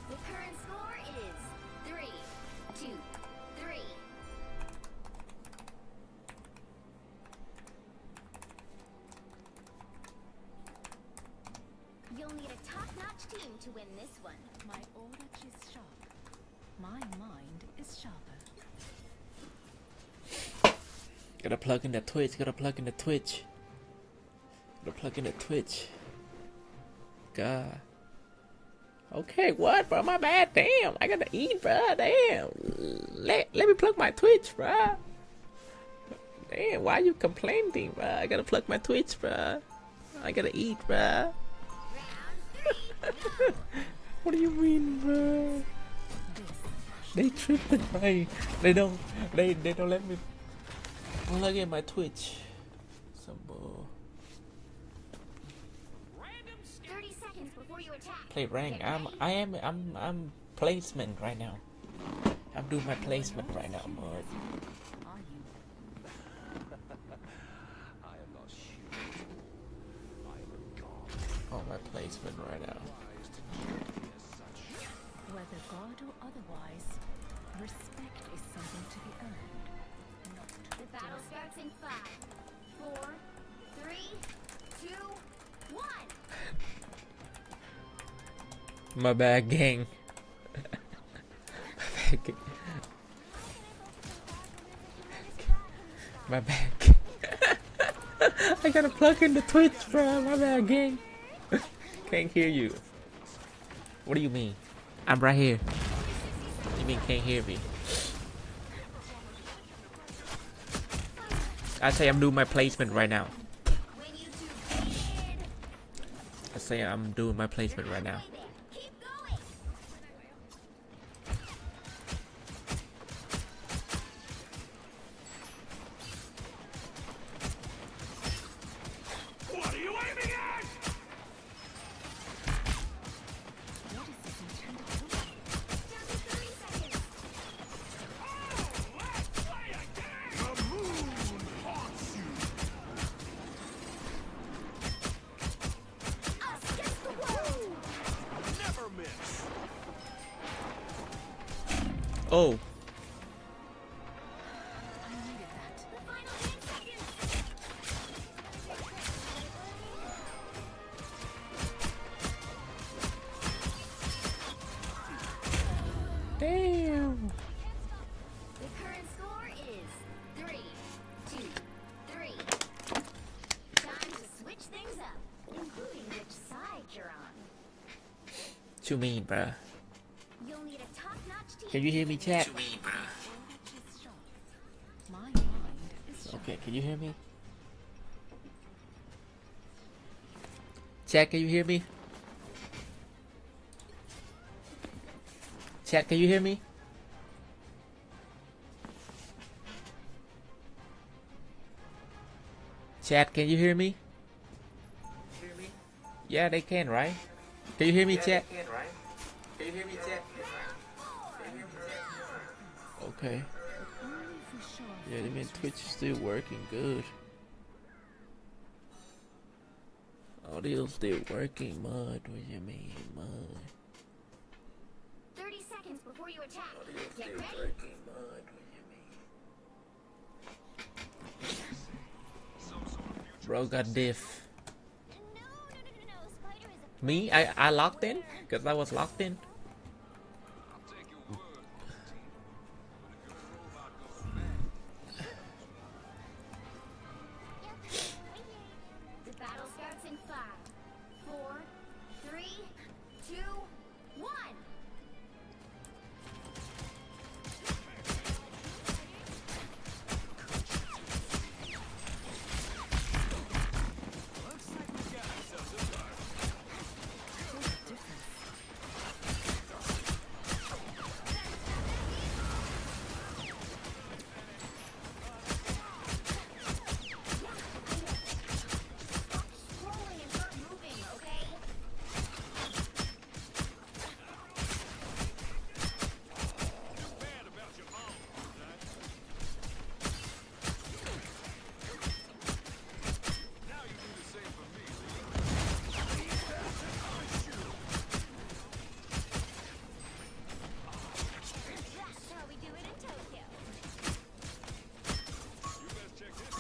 The current score is 3-2-3. You'll need a top-notch team to win this one. My aura is sharp. My mind is sharper. Gotta plug in the Twitch. Gotta plug in the Twitch. Gotta plug in the Twitch. God. Okay, what, bro? My bad. Damn, I gotta eat, bro. Damn. Let me plug my Twitch, bro. Damn, why you complaining, bro? I gotta plug my Twitch, bro. I gotta eat, bro. Round 3. What do you mean, bro? They tripping, right? They don't let me plug in my Twitch. Some bull. 30 seconds before you attack. Play rank. Get ready. I'm placement right now. I'm doing my placement right now, bud. Are you? I am not human at all. I am a god. On my placement right now. Rise to duty as such. Whether God or otherwise, respect is something to be earned, not The battle starts in 5, 4, 3, 2, 1. My bad, gang. My bad, gang. My bad. I gotta plug in the Twitch, bro. My bad, gang. Can't hear you. What do you mean? I'm right here. You mean can't hear me? I say I'm doing my placement right now. When you two dated. I say I'm doing my placement right now. Keep going. What are you aiming at? What is this enchanted tool? Down to 30 seconds. Oh, let's play a game! The moon haunts you! Us against the world. Never miss! Oh, I needed that. The final 10 seconds. damn. The current score is 3-2-3. Time to switch things up, including which side you're on. What you mean, bruh? You'll need a top-notch team. Can you hear me, chat? Which is sharp. My mind is sharp. Okay, can you hear me? Chat, can you hear me? Chat, can you hear me? Chat, can you hear me? Yeah, they can, right? Can you hear me, chat? Okay. Only if we show our Yeah, they mean face Twitch is still working good. Audio still working, mud. What do you mean, mud? 30 seconds before you attack. Get ready. Working, mud. What do you mean? Bro got diff. No. Spider is a Me? I locked in? Cause I was locked in. The battle starts in 5, 4, 3, 2, 1. Looks like we got ourselves a target. Stop scrolling and start moving, okay? Bad about your own, right? Now you do the same for me, That's how we do it in Tokyo. You best check this.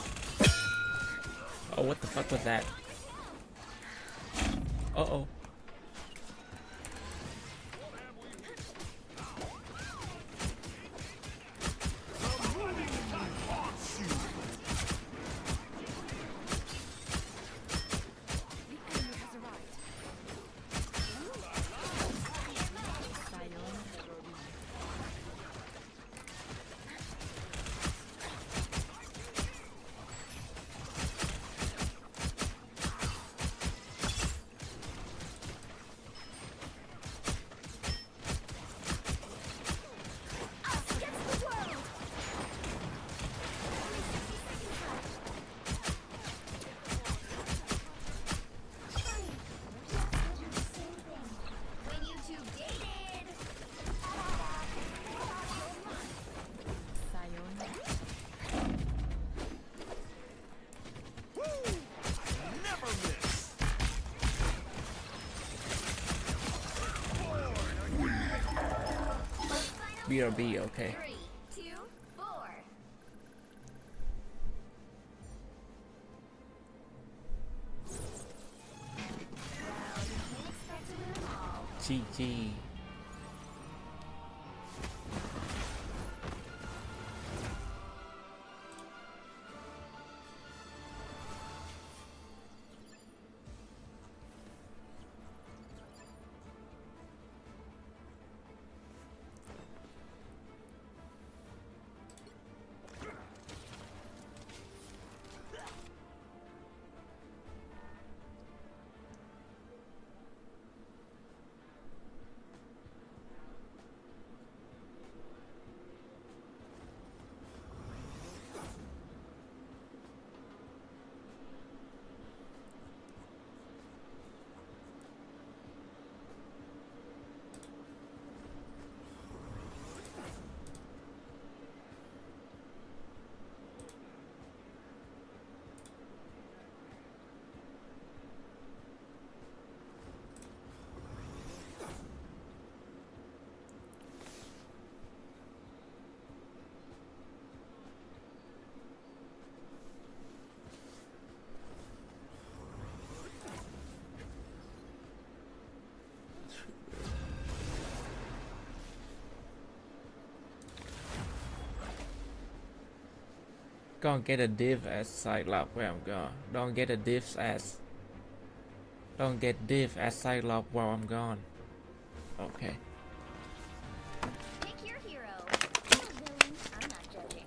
Oh, what the fuck was that? Uh-oh. The enemy has arrived. Sayonara. Us against the world. Only 60 seconds left. When you two dated. Sayonara. Never miss. Final BRB, okay. 3, 2, 4. Well, you can't expect to win them all. GG. Gonna get a div as Cyclops where I'm gone. Don't get a div as. Don't get div as Cyclops while I'm gone. Okay. Pick your hero. Or villain, I'm not judging.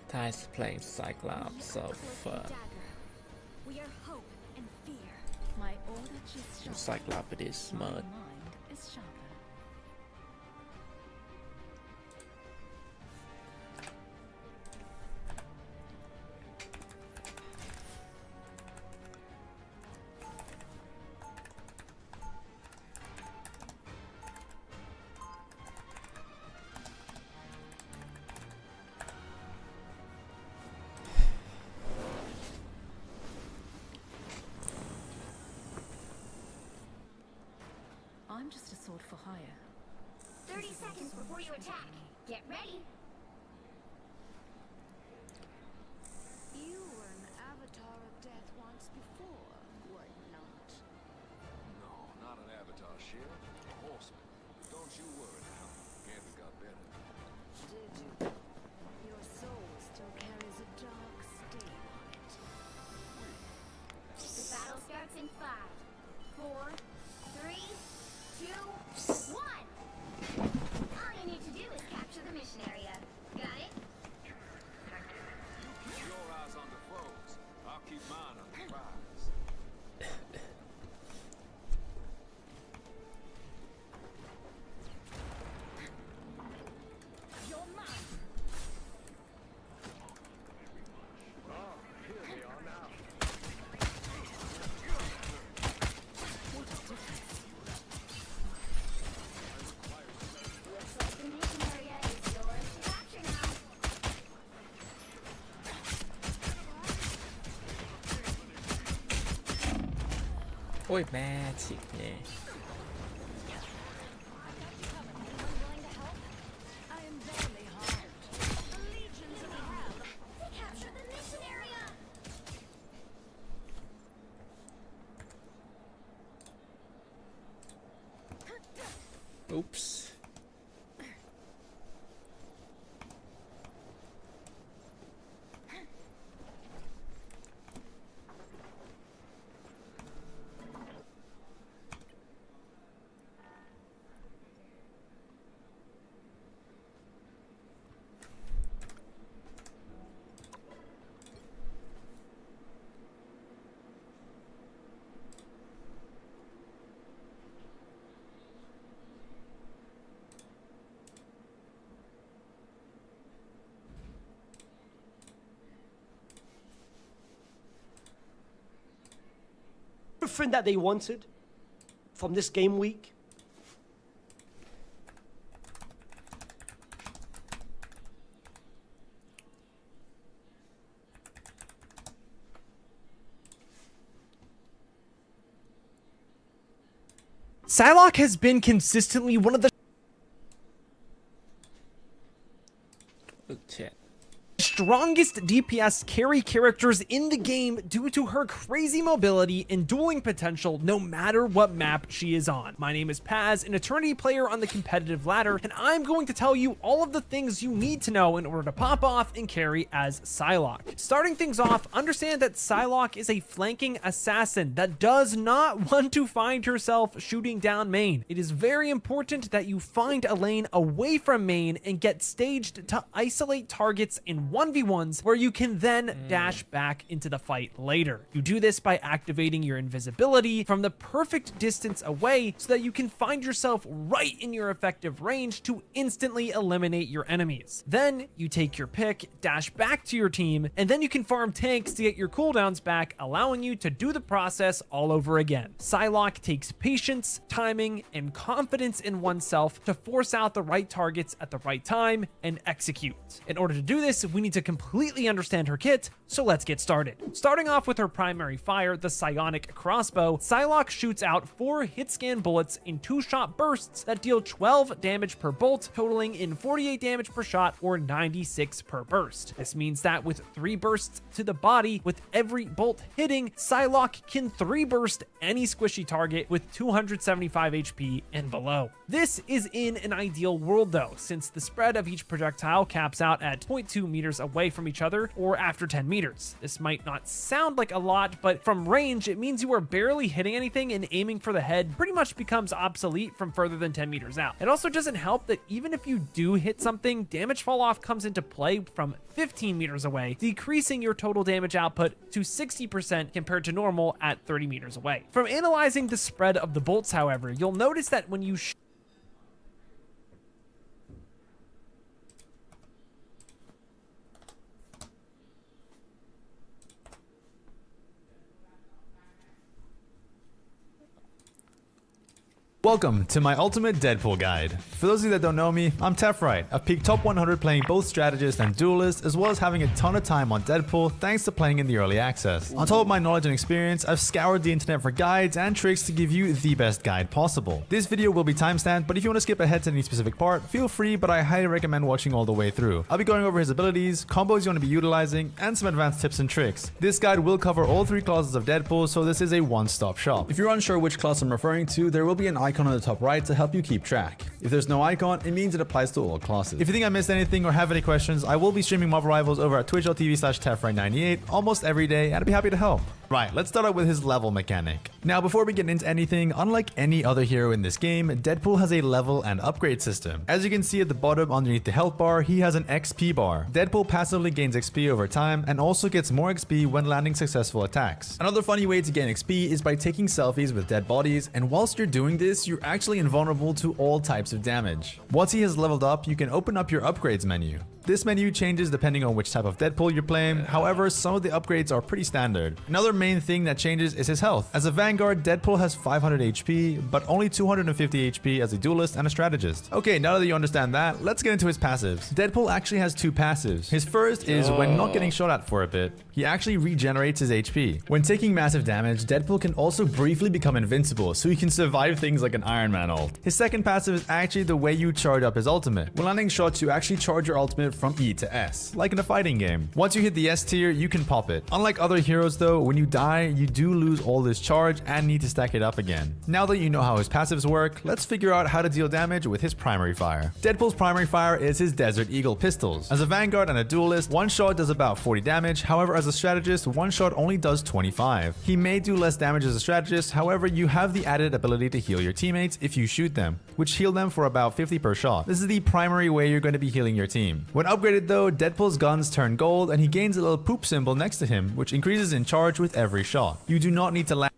Ty's playing Cyclops, so We are hope and fear. My old is sharp. Cyclops it is My smart. mind is sharper. I'm just a sword for hire. 30 seconds before you attack. Get ready. You were an avatar of death once before, were you not? No, not an avatar ship. A horseman. Don't you worry now. Gambit got better. Did you? Your soul still carries a dark stain on it. The battle starts in 5, 4, 3, 2, 1. All you need to do is capture the mission area. Got it? You keep your eyes on the foes. I'll keep mine on the prize. You're mine! Here they are now. Looks like the mission area is yours to capture now. Ôi magic nè. I am barely harmed. The legions of hell. They captured the mission area. Oops. Friend that they wanted from this game week. Psylocke has been consistently one of the Look chat. strongest DPS carry characters in the game due to her crazy mobility and dueling potential no matter what map she is on. My name is Paz, an Eternity player on the competitive ladder, and I'm going to tell you all of the things you need to know in order to pop off and carry as Psylocke. Starting things off, understand that Psylocke is a flanking assassin that does not want to find herself shooting down main. It is very important that you find a lane away from main and get staged to isolate targets in 1v1s where you can then dash back into the fight later. You do this by activating your invisibility from the perfect distance away so that you can find yourself right in your effective range to instantly eliminate your enemies. Then you take your pick, dash back to your team, and then you can farm tanks to get your cooldowns back, allowing you to do the process all over again. Psylocke takes patience, timing, and confidence in oneself to force out the right targets at the right time and execute. In order to do this, we need to completely understand her kit, so let's get started. Starting off with her primary fire, the Psionic Crossbow, Psylocke shoots out 4 hit scan bullets in 2-shot bursts that deal 12 damage per bolt, totaling in 48 damage per shot or 96 per burst. This means that with 3 bursts to the body, with every bolt hitting, Psylocke can 3 burst any squishy target with 275 HP and below. This is in an ideal world though, since the spread of each projectile caps out at 0.2 meters away away from each other or after 10 meters. This might not sound like a lot, but from range, it means you are barely hitting anything, and aiming for the head pretty much becomes obsolete from further than 10 meters out. It also doesn't help that even if you do hit something, damage fall off comes into play from 15 meters away, decreasing your total damage output to 60% compared to normal at 30 meters away. From analyzing the spread of the bolts, however, you'll notice that when you Welcome to my ultimate Deadpool guide. For those of you that don't know me, I'm Tefrite. I've peaked top 100 playing both strategist and duelist, as well as having a ton of time on Deadpool thanks to playing in the early access. On top of my knowledge and experience, I've scoured the internet for guides and tricks to give you the best guide possible. This video will be timestamped, but if you want to skip ahead to any specific part, feel free, but I highly recommend watching all the way through. I'll be going over his abilities, combos you want to be utilizing, and some advanced tips and tricks. This guide will cover all 3 classes of Deadpool, so this is a one-stop shop. If you're unsure which class I'm referring to, there will be an icon on the top right to help you keep track. If there's no icon, it means it applies to all classes. If you think I missed anything or have any questions, I will be streaming Marvel Rivals over at twitch.tv/Tefrite98 almost every day, and I'd be happy to help. Right, let's start out with his level mechanic. Now, before we get into anything, unlike any other hero in this game, Deadpool has a level and upgrade system. As you can see at the bottom underneath the health bar, he has an XP bar. Deadpool passively gains XP over time and also gets more XP when landing successful attacks. Another funny way to gain XP is by taking selfies with dead bodies, and whilst you're doing this, you're actually invulnerable to all types of damage. Once he has leveled up, you can open up your upgrades menu. This menu changes depending on which type of Deadpool you're playing, however, some of the upgrades are pretty standard. Another main thing that changes is his health. As a Vanguard, Deadpool has 500 HP, but only 250 HP as a duelist and a strategist. Okay, now that you understand that, let's get into his passives. Deadpool actually has 2 passives. His first is when not getting shot at for a bit, he actually regenerates his HP. When taking massive damage, Deadpool can also briefly become invincible, so he can survive things like an Iron Man ult. His second passive is actually the way you charge up his ultimate. When landing shots, you actually charge your ultimate from E to S, like in a fighting game. Once you hit the S tier, you can pop it. Unlike other heroes though, when you die, you do lose all this charge and need to stack it up again. Now that you know how his passives work, let's figure out how to deal damage with his primary fire. Deadpool's primary fire is his Desert Eagle pistols. As a Vanguard and a duelist, one shot does about 40 damage, however as a strategist, one shot only does 25. He may do less damage as a strategist, however you have the added ability to heal your teammates if you shoot them, which heal them for about 50 per shot. This is the primary way you're going to be healing your team. When upgraded though, Deadpool's guns turn gold and he gains a little poop symbol next to him, which increases in charge with every shot. You do not need to land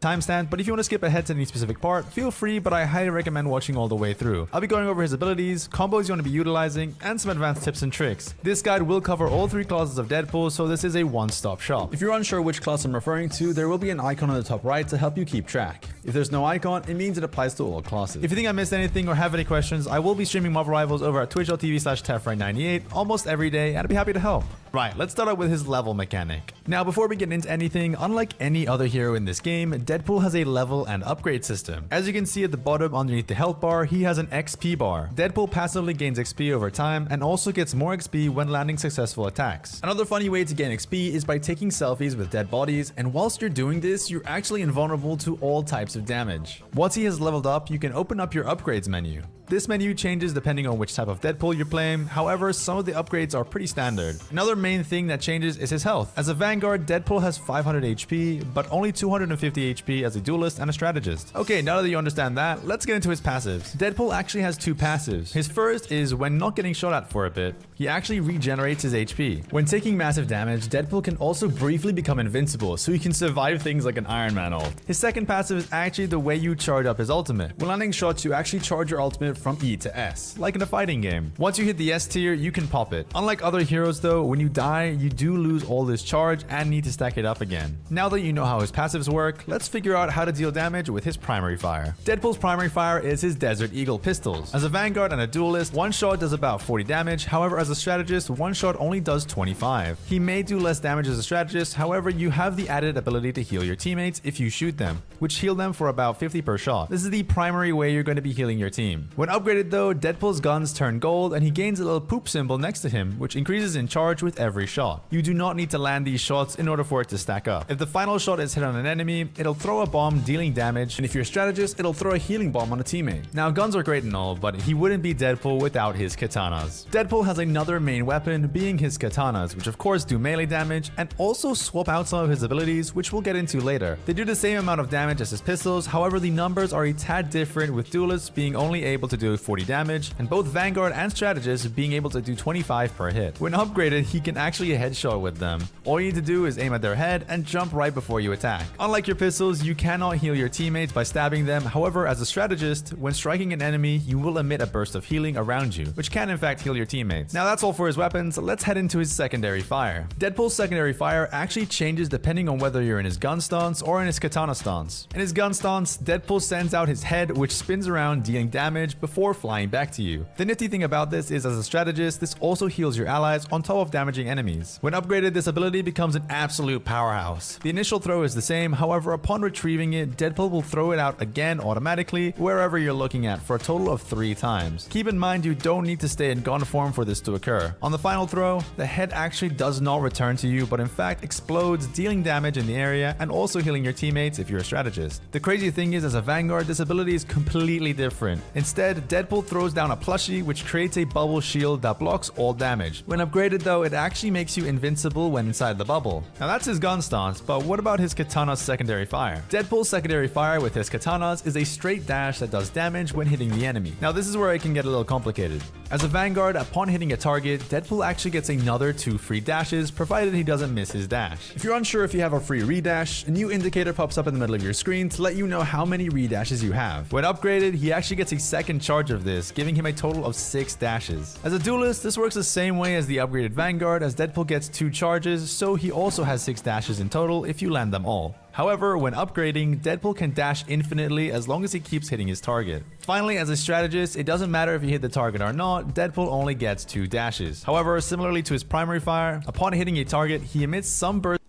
timestamp, but if you want to skip ahead to any specific part, feel free, but I highly recommend watching all the way through. I'll be going over his abilities, combos you want to be utilizing, and some advanced tips and tricks. This guide will cover all 3 classes of Deadpool, so this is a one-stop shop. If you're unsure which class I'm referring to, there will be an icon on the top right to help you keep track. If there's no icon, it means it applies to all classes. If you think I missed anything or have any questions, I will be streaming Marvel Rivals over at twitch.tv/Tefrite98 almost every day, and I'd be happy to help. Right, let's start out with his level mechanic. Now, before we get into anything, unlike any other hero in this game, Deadpool has a level and upgrade system. As you can see at the bottom underneath the health bar, he has an XP bar. Deadpool passively gains XP over time and also gets more XP when landing successful attacks. Another funny way to gain XP is by taking selfies with dead bodies, and whilst you're doing this, you're actually invulnerable to all types of damage. Once he has leveled up, you can open up your upgrades menu. This menu changes depending on which type of Deadpool you're playing, however, some of the upgrades are pretty standard. Another main thing that changes is his health. As a Vanguard, Deadpool has 500 HP, but only 250 HP as a duelist and a strategist. Okay, now that you understand that, let's get into his passives. Deadpool actually has 2 passives. His first is when not getting shot at for a bit, he actually regenerates his HP. When taking massive damage, Deadpool can also briefly become invincible, so he can survive things like an Iron Man ult. His second passive is actually the way you charge up his ultimate. When landing shots, you actually charge your ultimate from E to S, like in a fighting game. Once you hit the S tier, you can pop it. Unlike other heroes though, when you die, you do lose all this charge and need to stack it up again. Now that you know how his passives work, let's figure out how to deal damage with his primary fire. Deadpool's primary fire is his Desert Eagle pistols. As a Vanguard and a duelist, one shot does about 40 damage, however as a strategist, one shot only does 25. He may do less damage as a strategist, however you have the added ability to heal your teammates if you shoot them, which heal them for about 50 per shot. This is the primary way you're going to be healing your team. When When upgraded though, Deadpool's guns turn gold and he gains a little poop symbol next to him, which increases in charge with every shot. You do not need to land these shots in order for it to stack up. If the final shot is hit on an enemy, it'll throw a bomb dealing damage, and if you're a strategist, it'll throw a healing bomb on a teammate. Now guns are great and all, but he wouldn't be Deadpool without his katanas. Deadpool has another main weapon, being his katanas, which of course do melee damage and also swap out some of his abilities, which we'll get into later. They do the same amount of damage as his pistols, however the numbers are a tad different, with duelists being only able to do 40 damage and both Vanguard and strategists being able to do 25 per hit. When upgraded, he can actually headshot with them. All you need to do is aim at their head and jump right before you attack. Unlike your pistols, you cannot heal your teammates by stabbing them. However, as a strategist, when striking an enemy, you will emit a burst of healing around you, which can in fact heal your teammates. Now that's all for his weapons. Let's head into his secondary fire. Deadpool's secondary fire actually changes depending on whether you're in his gun stance or in his katana stance. In his gun stance, Deadpool sends out his head, which spins around dealing damage before flying back to you. The nifty thing about this is, as a strategist, this also heals your allies on top of damaging enemies. When upgraded, this ability becomes an absolute powerhouse. The initial throw is the same, however upon retrieving it, Deadpool will throw it out again automatically wherever you're looking at for a total of 3 times. Keep in mind you don't need to stay in gun form for this to occur. On the final throw, the head actually does not return to you, but in fact explodes, dealing damage in the area and also healing your teammates if you're a strategist. The crazy thing is, as a Vanguard, this ability is completely different. Instead, Deadpool throws down a plushie which creates a bubble shield that blocks all damage. When upgraded though, it actually makes you invincible when inside the bubble. Now that's his gun stance, but what about his katana's secondary fire? Deadpool's secondary fire with his katanas is a straight dash that does damage when hitting the enemy. Now this is where it can get a little complicated. As a Vanguard, upon hitting a target, Deadpool actually gets another 2 free dashes, provided he doesn't miss his dash. If you're unsure if you have a free redash, a new indicator pops up in the middle of your screen to let you know how many redashes you have. When upgraded, he actually gets a second charge of this, giving him a total of 6 dashes. As a duelist, this works the same way as the upgraded Vanguard, as Deadpool gets 2 charges, so he also has 6 dashes in total if you land them all. However, when upgrading, Deadpool can dash infinitely as long as he keeps hitting his target. Finally, as a strategist, it doesn't matter if you hit the target or not, Deadpool only gets 2 dashes. However, similarly to his primary fire, upon hitting a target, he emits some burst.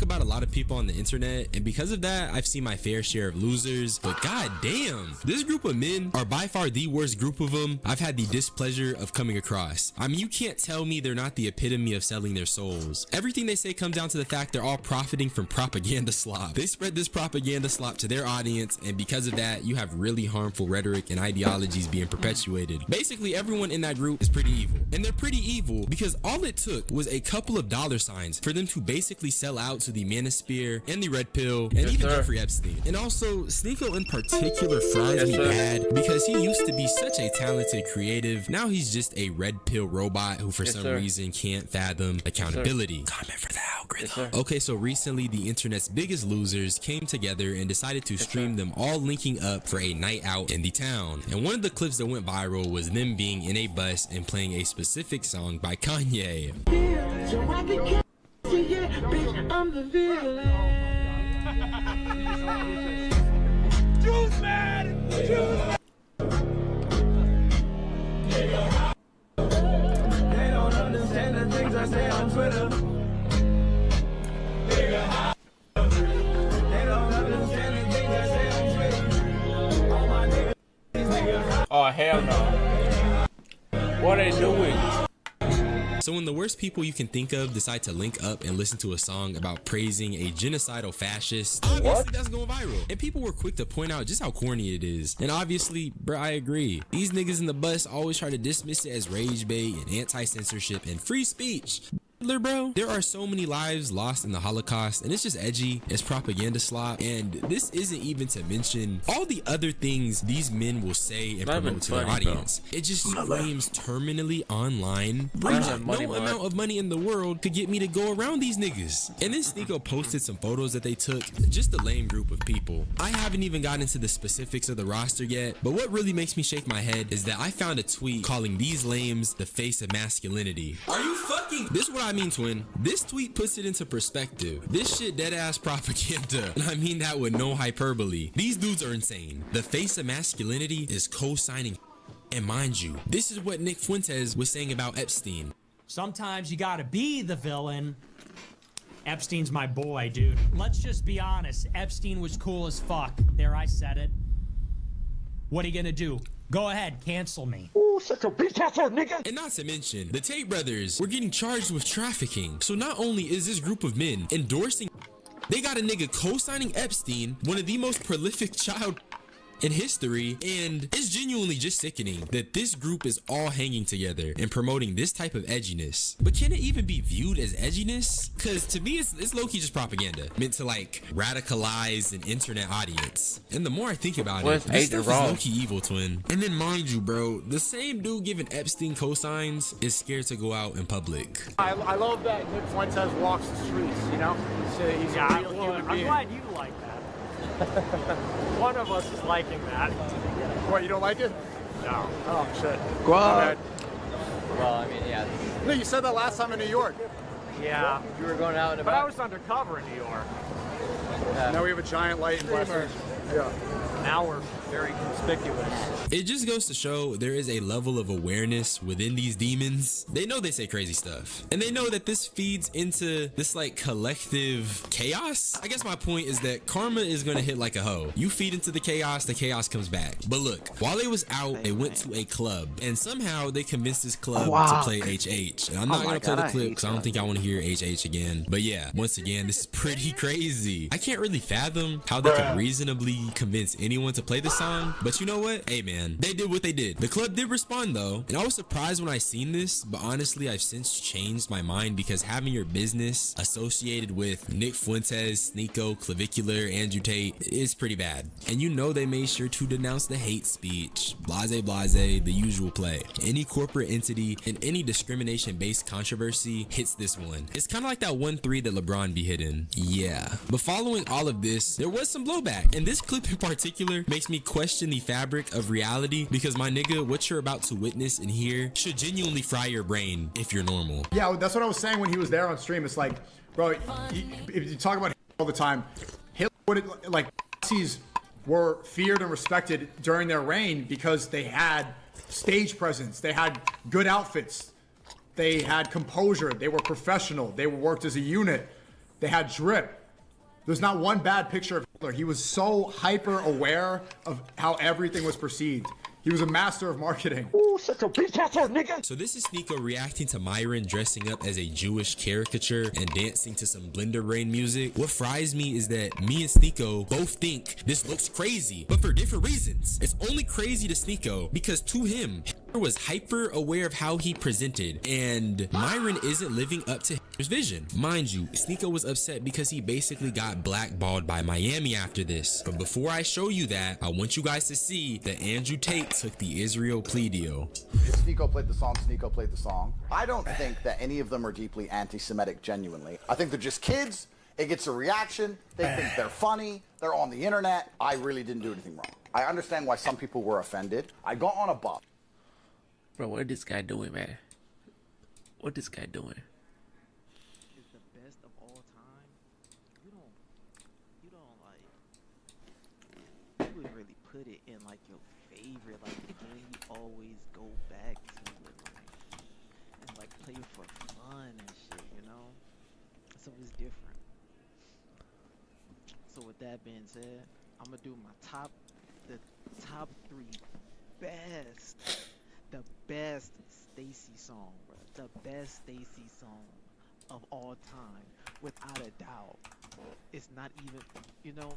About a lot of people on the internet, and because of that I've seen my fair share of losers, but god damn, this group of men are by far the worst group of them I've had the displeasure of coming across. I mean, you can't tell me they're not the epitome of selling their souls. Everything they say comes down to the fact they're all profiting from propaganda slop. They spread this propaganda slop to their audience, and because of that you have really harmful rhetoric and ideologies being perpetuated. Basically everyone in that group is pretty evil, and they're pretty evil because all it took was a couple of $signs for them to basically sell out to the Manosphere and the Red Pill and even Jeffrey Epstein. And also Sneeko in particular fries me bad because he used to be such a talented creative. Now he's just a Red Pill robot who for some reason can't fathom accountability. Comment for the algorithm. Okay, so recently the internet's biggest losers came together and decided to stream them all linking up for a night out in the town. And one of the clips that went viral was them being in a bus and playing a specific song by Kanye. Yeah, bitch, I'm the villain. Juice man! Juice! They don't understand the things I say on Twitter. They don't understand the things I say on Twitter. All my niggas. Oh hell no. What are they doing? So when the worst people you can think of decide to link up and listen to a song about praising a genocidal fascist, obviously that's going viral. And people were quick to point out just how corny it is. And obviously, bro, I agree. These niggas in the bus always try to dismiss it as rage bait and anti-censorship and free speech. Bro, there are so many lives lost in the Holocaust, and it's just edgy, it's propaganda slop, and this isn't even to mention all the other things these men will say and promote to their audience. It just screams terminally online. No amount of money in the world could get me to go around these niggas. And then Sneeko posted some photos that they took. Just a lame group of people. I haven't even gotten into the specifics of the roster yet, but what really makes me shake my head is that I found a tweet calling these lames the face of masculinity. Are you fucking? This is what I mean, twin. This tweet puts it into perspective. This shit dead ass propaganda, and I mean that with no hyperbole. These dudes are insane. The face of masculinity is co-signing And mind you, this is what Nick Fuentes was saying about Epstein. Sometimes you gotta be the villain. Epstein's my boy, dude. Let's just be honest. Epstein was cool as fuck. There, I said it. What are you gonna do? Go ahead, cancel me. Ooh, such a bitch asshole nigga. And not to mention, the Tate brothers were getting charged with trafficking. So not only is this group of men endorsing, they got a nigga co-signing Epstein, one of the most prolific child in history, and it's genuinely just sickening that this group is all hanging together and promoting this type of edginess. But can it even be viewed as edginess? Cause to me it's low-key just propaganda meant to like radicalize an internet audience. And the more I think about it, this stuff is low-key evil, twin. And then mind you, bro, the same dude giving Epstein cosigns is scared to go out in public. I love that Nick Fuentes walks the streets, you know? He's a real human being. I'm glad you like that. One of us is liking that. What, you don't like it? No. Oh, shit. Well, I mean, yeah. No, you said that last time in New York. Yeah. You were going out and But about. I was undercover in New York. Now we have a giant light in Western. Yeah. Now we're very conspicuous. It just goes to show there is a level of awareness within these demons. They know they say crazy stuff, and they know that this feeds into this like collective chaos. I guess my point is that karma is gonna hit like a hoe. You feed into the chaos comes back. But look, while they was out, they went to a club, and somehow they convinced this club to play HH. And I'm not gonna play the clip because I don't think I want to hear HH again. But yeah, once again, this is pretty crazy. I can't really fathom how they could reasonably convince anyone to play the song, but you know what? Hey man, they did what they did. The club did respond though, and I was surprised when I seen this, but honestly I've since changed my mind because having your business associated with Nick Fuentes, Sneako, Clavicular, Andrew Tate is pretty bad. And you know they made sure to denounce the hate speech, blase blase, the usual play. Any corporate entity and any discrimination based controversy hits this one. It's kind of like that 1-3 that LeBron be hitting. Yeah. But following all of this, there was some blowback, and this clip in particular makes me question the fabric of reality because my nigga, what you're about to witness and hear should genuinely fry your brain if you're normal. Yeah, that's what I was saying when he was there on stream. It's like, bro, if you talk about all the time, Hitler would like Nazis were feared and respected during their reign because they had stage presence, they had good outfits, they had composure, they were professional, they worked as a unit, they had drip. There's not one bad picture of Hitler. He was so hyper aware of how everything was perceived. He was a master of marketing. Ooh, such a bitch asshole nigga. So this is Sneako reacting to Myron dressing up as a Jewish caricature and dancing to some Blender Rain music. What fries me is that me and Sneako both think this looks crazy, but for different reasons. It's only crazy to Sneako because to him, Hitler was hyper aware of how he presented, and Myron isn't living up to Hitler's vision. Mind you, Sneako was upset because he basically got blackballed by Miami after this. But before I show you that, I want you guys to see that Andrew Tate took the Israel plea deal. Sneako played the song, Sneako played the song. I don't think that any of them are deeply anti-Semitic genuinely. I think they're just kids. It gets a reaction. They think they're funny. They're on the internet. I really didn't do anything wrong. I understand why some people were offended. I got on a bus. Bro, what is this guy doing, man? What this guy doing? Is the best of all time. You don't like. You would really put it in like your favorite, like the game you always go back to it, like, and like play for fun and shit, you know. So it's different. So with that being said, I'm gonna do my the top 3 the best Stacy song, bro. The best Stacy song of all time, without a doubt. It's not even, you know.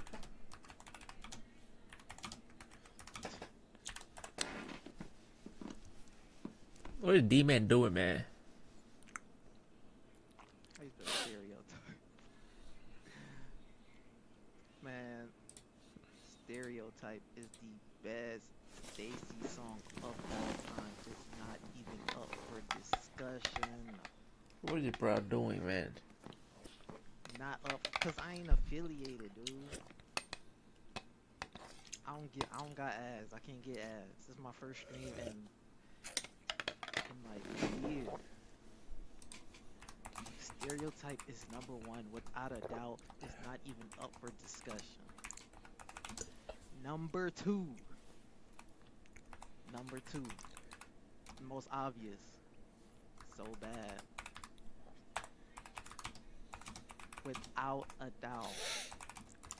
What is D-Man doing, man? He's the stereotype. Man, Stereotype is the best Stacy song of all time. It's not even up for discussion. What is this bro doing, man? Not up, cause I ain't affiliated, dude. I don't got ads. I can't get ads. This is my first stream in like a year. Stereotype is #1 without a doubt. It's not even up for discussion. Number two. most obvious. So bad. Without a doubt.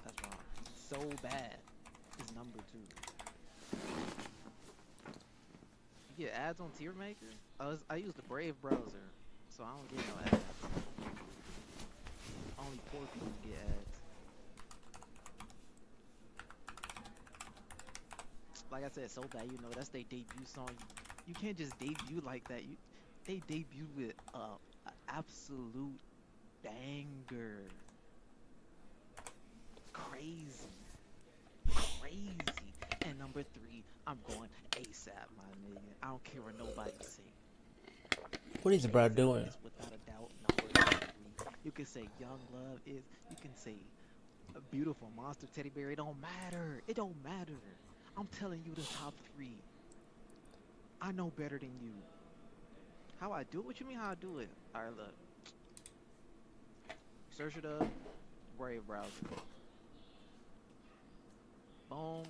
That's wrong. So bad is number 2. You get ads on Tier Maker? I use the Brave browser, so I don't get no ads. Only poor people get ads. Like I said, so bad, you know, that's their debut song. You can't just debut like that. They debut with an absolute banger. Crazy. And number 3, I'm going ASAP, my nigga. I don't care what nobody say. What is bro doing? It's without a doubt number 3. You can say Young Love is. You can say a Beautiful Monster Teddy Bear. It don't matter. It don't matter. I'm telling you the top 3. I know better than you. How I do it? What you mean how I do it? Alright, look. Search it up. Brave browser. Boom.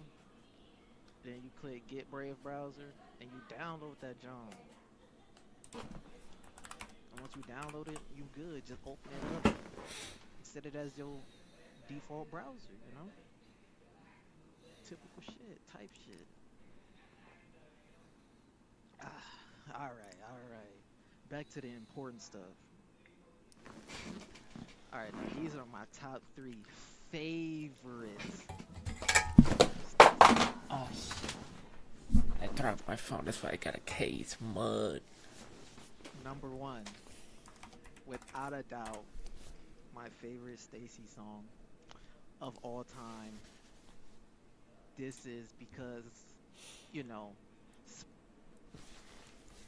Then you click Get Brave Browser and you download that John. And once you download it, you good. Just open it up and set it as your default browser, you know? Typical shit, type shit. Alright. Back to the important stuff. Alright, now these are my top 3 favorites. Oh, I dropped my phone. That's why I got a case. Mud. Number 1, without a doubt, my favorite Stacy song of all time. This is because, you know,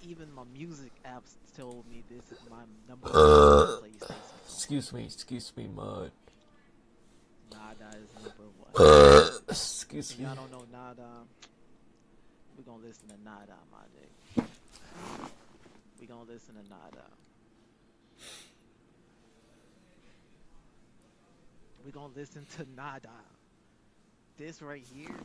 even my music apps told me this is my number 1 PlayStation song. Excuse me, Mud. Nada is number 1. Excuse me. Y'all don't know Nada. We're gonna listen to Nada, my nigga. We're gonna listen to Nada. We're gonna listen to Nada. This right here.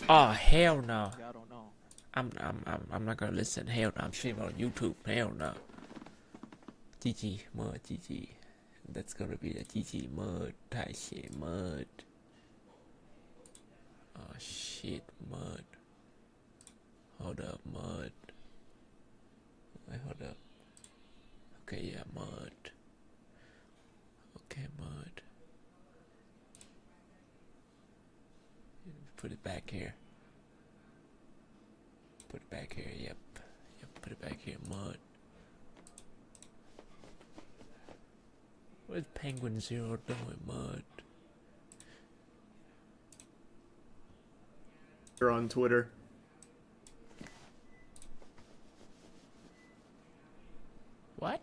Oh hell no. Y'all don't know. I'm not gonna listen. Hell no. I'm streaming on YouTube. Hell no. GG Mud. GG. That's gonna be the GG Mud. Type shit Mud. Oh shit Mud. Hold up Mud. Wait, hold up. Okay, yeah, Mud. Okay, Mud. Put it back here. Put it back here, yep. Put it back here, Mud. What's Penguin Zero doing, Mud? You're on Twitter. What?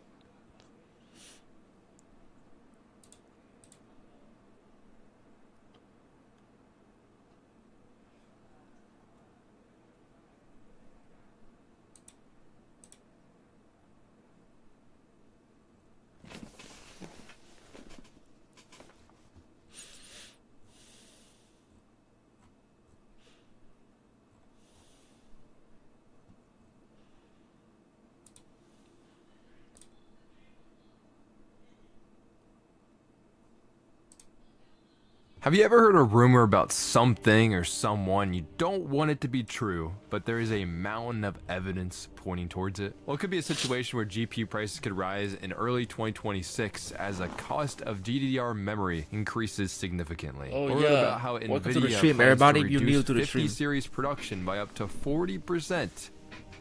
Have you ever heard a rumor about something or someone you don't want it to be true, but there is a mountain of evidence pointing towards it? Well, it could be a situation where GPU prices could rise in early 2026 as the cost of GDDR memory increases significantly. Oh, or yeah. about how Welcome to the NVIDIA stream, plans everybody. to You reduce new to the 50 stream. series production by up to 40%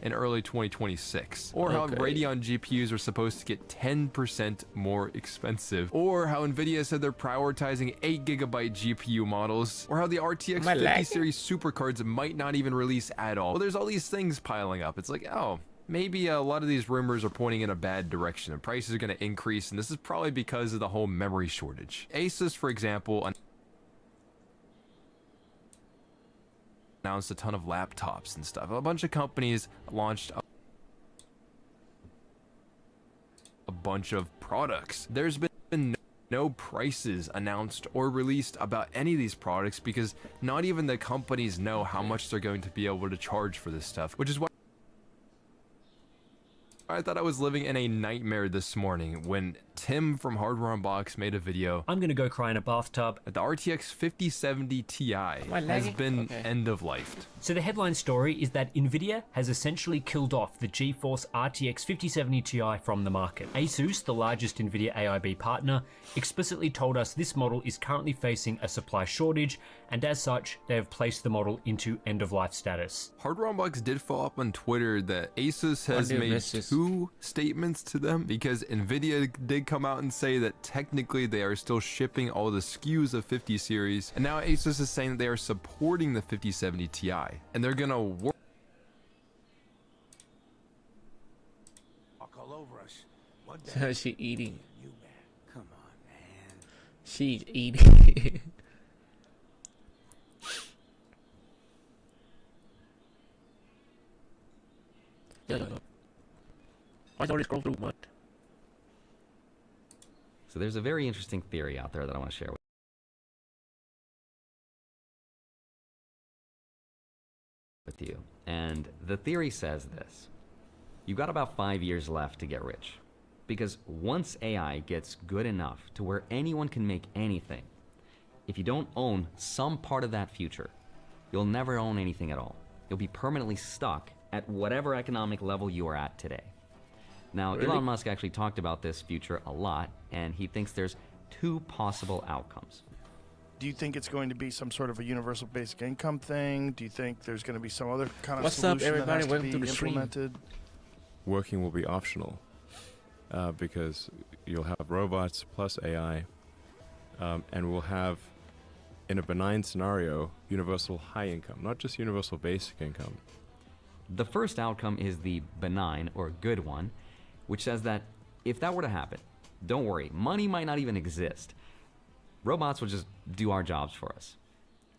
in early 2026, or how Okay. Radeon GPUs are supposed to get 10% more expensive, or how Nvidia said they're prioritizing 8GB GPU models, or how the RTX Am I 50 lagging? series supercards might not even release at all. Well, there's all these things piling up. It's like, oh, maybe a lot of these rumors are pointing in a bad direction and prices are going to increase, and this is probably because of the whole memory shortage. Asus, for example, announced a ton of laptops and stuff. A bunch of companies launched a bunch of products. There's been no prices announced or released about any of these products because not even the companies know how much they're going to be able to charge for this stuff, which is why I thought I was living in a nightmare this morning when Tim from Hardware Unboxed made a video. I'm gonna go cry in a bathtub. The RTX 5070 Ti has been end of life. So the headline story is that Nvidia has essentially killed off the GeForce RTX 5070 Ti from the market. Asus, the largest Nvidia AIB partner, explicitly told us this model is currently facing a supply shortage, and as such, they have placed the model into end-of-life status. Hardware Unboxed did follow up on Twitter that Asus has made two statements to them because Nvidia did come out and say that technically they are still shipping all the SKUs of 50 series, and now Asus is saying that they are supporting the 5070 Ti, and they're gonna work. Walk all over us. One day. So she eating. You man. Come on, man. She's eating. I don't scroll through what. So there's a very interesting theory out there that I want to share with you. And the theory says this. You've got about 5 years left to get rich. Because once AI gets good enough to where anyone can make anything, if you don't own some part of that future, you'll never own anything at all. You'll be permanently stuck at whatever economic level you are at today. Now, Really? Elon Musk actually talked about this future a lot, and he thinks there's two possible outcomes. Do you think it's going to be some sort of a universal basic income thing? Do you think there's going to be some other kind of What's up, solution that everybody? has to Welcome be to the stream. implemented? Working will be optional because you'll have robots plus AI, and we'll have, in a benign scenario, universal high income, not just universal basic income. The first outcome is the benign or good one, which says that if that were to happen, don't worry, money might not even exist. Robots will just do our jobs for us.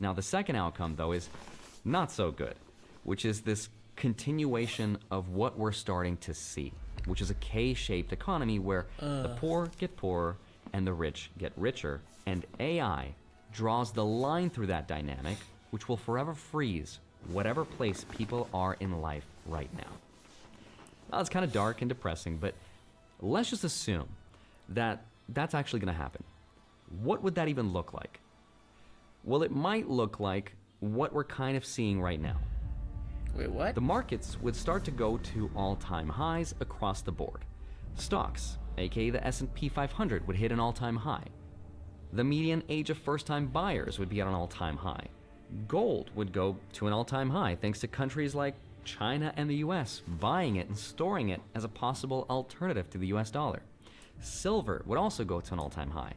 Now, the second outcome, though, is not so good, which is this continuation of what we're starting to see, which is a K-shaped economy where the poor get poorer and the rich get richer, and AI draws the line through that dynamic, which will forever freeze whatever place people are in life right now. Now, it's kind of dark and depressing, but let's just assume that that's actually going to happen. What would that even look like? Well, it might look like what we're kind of seeing right now. Wait, what? The markets would start to go to all-time highs across the board. Stocks, aka the S&P 500, would hit an all-time high. The median age of first-time buyers would be at an all-time high. Gold would go to an all-time high thanks to countries like China and the US buying it and storing it as a possible alternative to the US dollar. Silver would also go to an all-time high.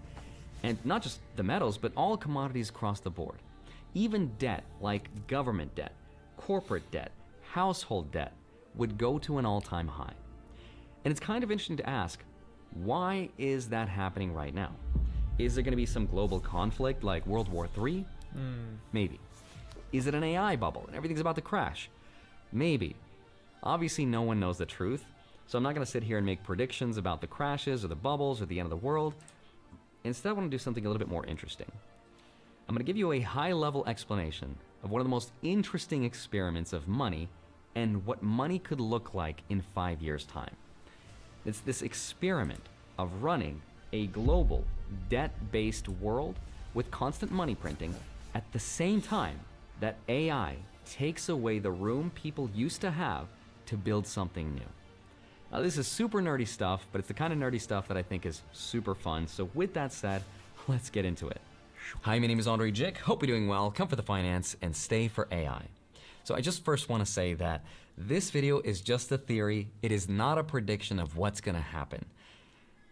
And not just the metals, but all commodities across the board. Even debt, like government debt, corporate debt, household debt, would go to an all-time high. And it's kind of interesting to ask, why is that happening right now? Is there going to be some global conflict like World War III? Maybe. Is it an AI bubble and everything's about to crash? Maybe. Obviously, no one knows the truth, so I'm not going to sit here and make predictions about the crashes or the bubbles or the end of the world. Instead, I want to do something a little bit more interesting. I'm going to give you a high-level explanation of one of the most interesting experiments of money and what money could look like in 5 years' time. It's this experiment of running a global, debt-based world with constant money printing at the same time that AI takes away the room people used to have to build something new. Now, this is super nerdy stuff, but it's the kind of nerdy stuff that I think is super fun. So with that said, let's get into it. Hi, my name is Andre Jick. Hope you're doing well. Come for the finance and stay for AI. So I just first want to say that this video is just a theory. It is not a prediction of what's going to happen.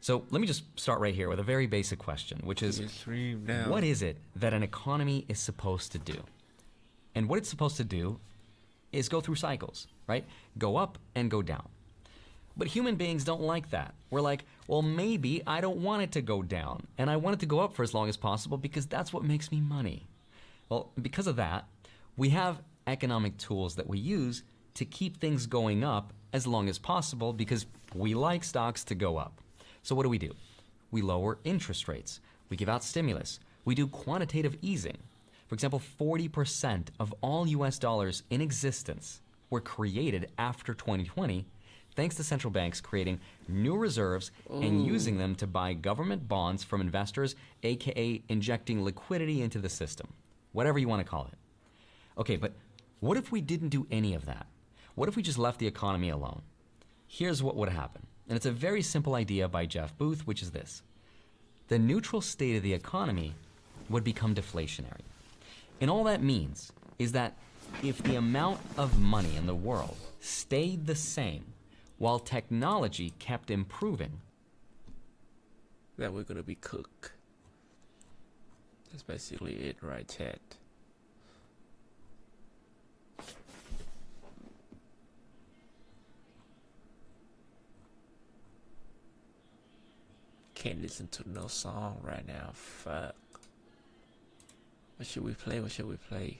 So let me just start right here with a very basic question, which is, what is it that an economy is supposed to do? And what it's supposed to do is go through cycles, right? Go up and go down. But human beings don't like that. We're like, well, maybe I don't want it to go down, and I want it to go up for as long as possible because that's what makes me money. Well, because of that, we have economic tools that we use to keep things going up as long as possible because we like stocks to go up. So what do? We lower interest rates. We give out stimulus. We do quantitative easing. For example, 40% of all US dollars in existence were created after 2020 thanks to central banks creating new reserves and using them to buy government bonds from investors, aka injecting liquidity into the system. Whatever you want to call it. Okay, but what if we didn't do any of that? What if we just left the economy alone? Here's what would happen. And it's a very simple idea by Jeff Booth, which is this. The neutral state of the economy would become deflationary. And all that means is that if the amount of money in the world stayed the same while technology kept improving, that we're gonna be cooked. That's basically it, right, chat? Can't listen to no song right now. Fuck. What should we play? What should we play?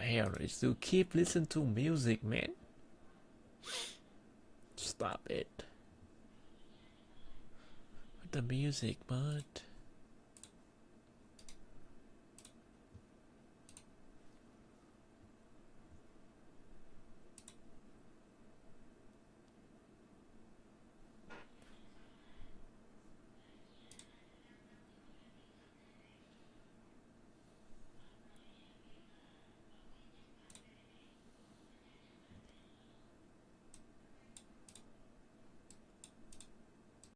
Hell, I still keep listening to music, man. Stop it. With the music, bud.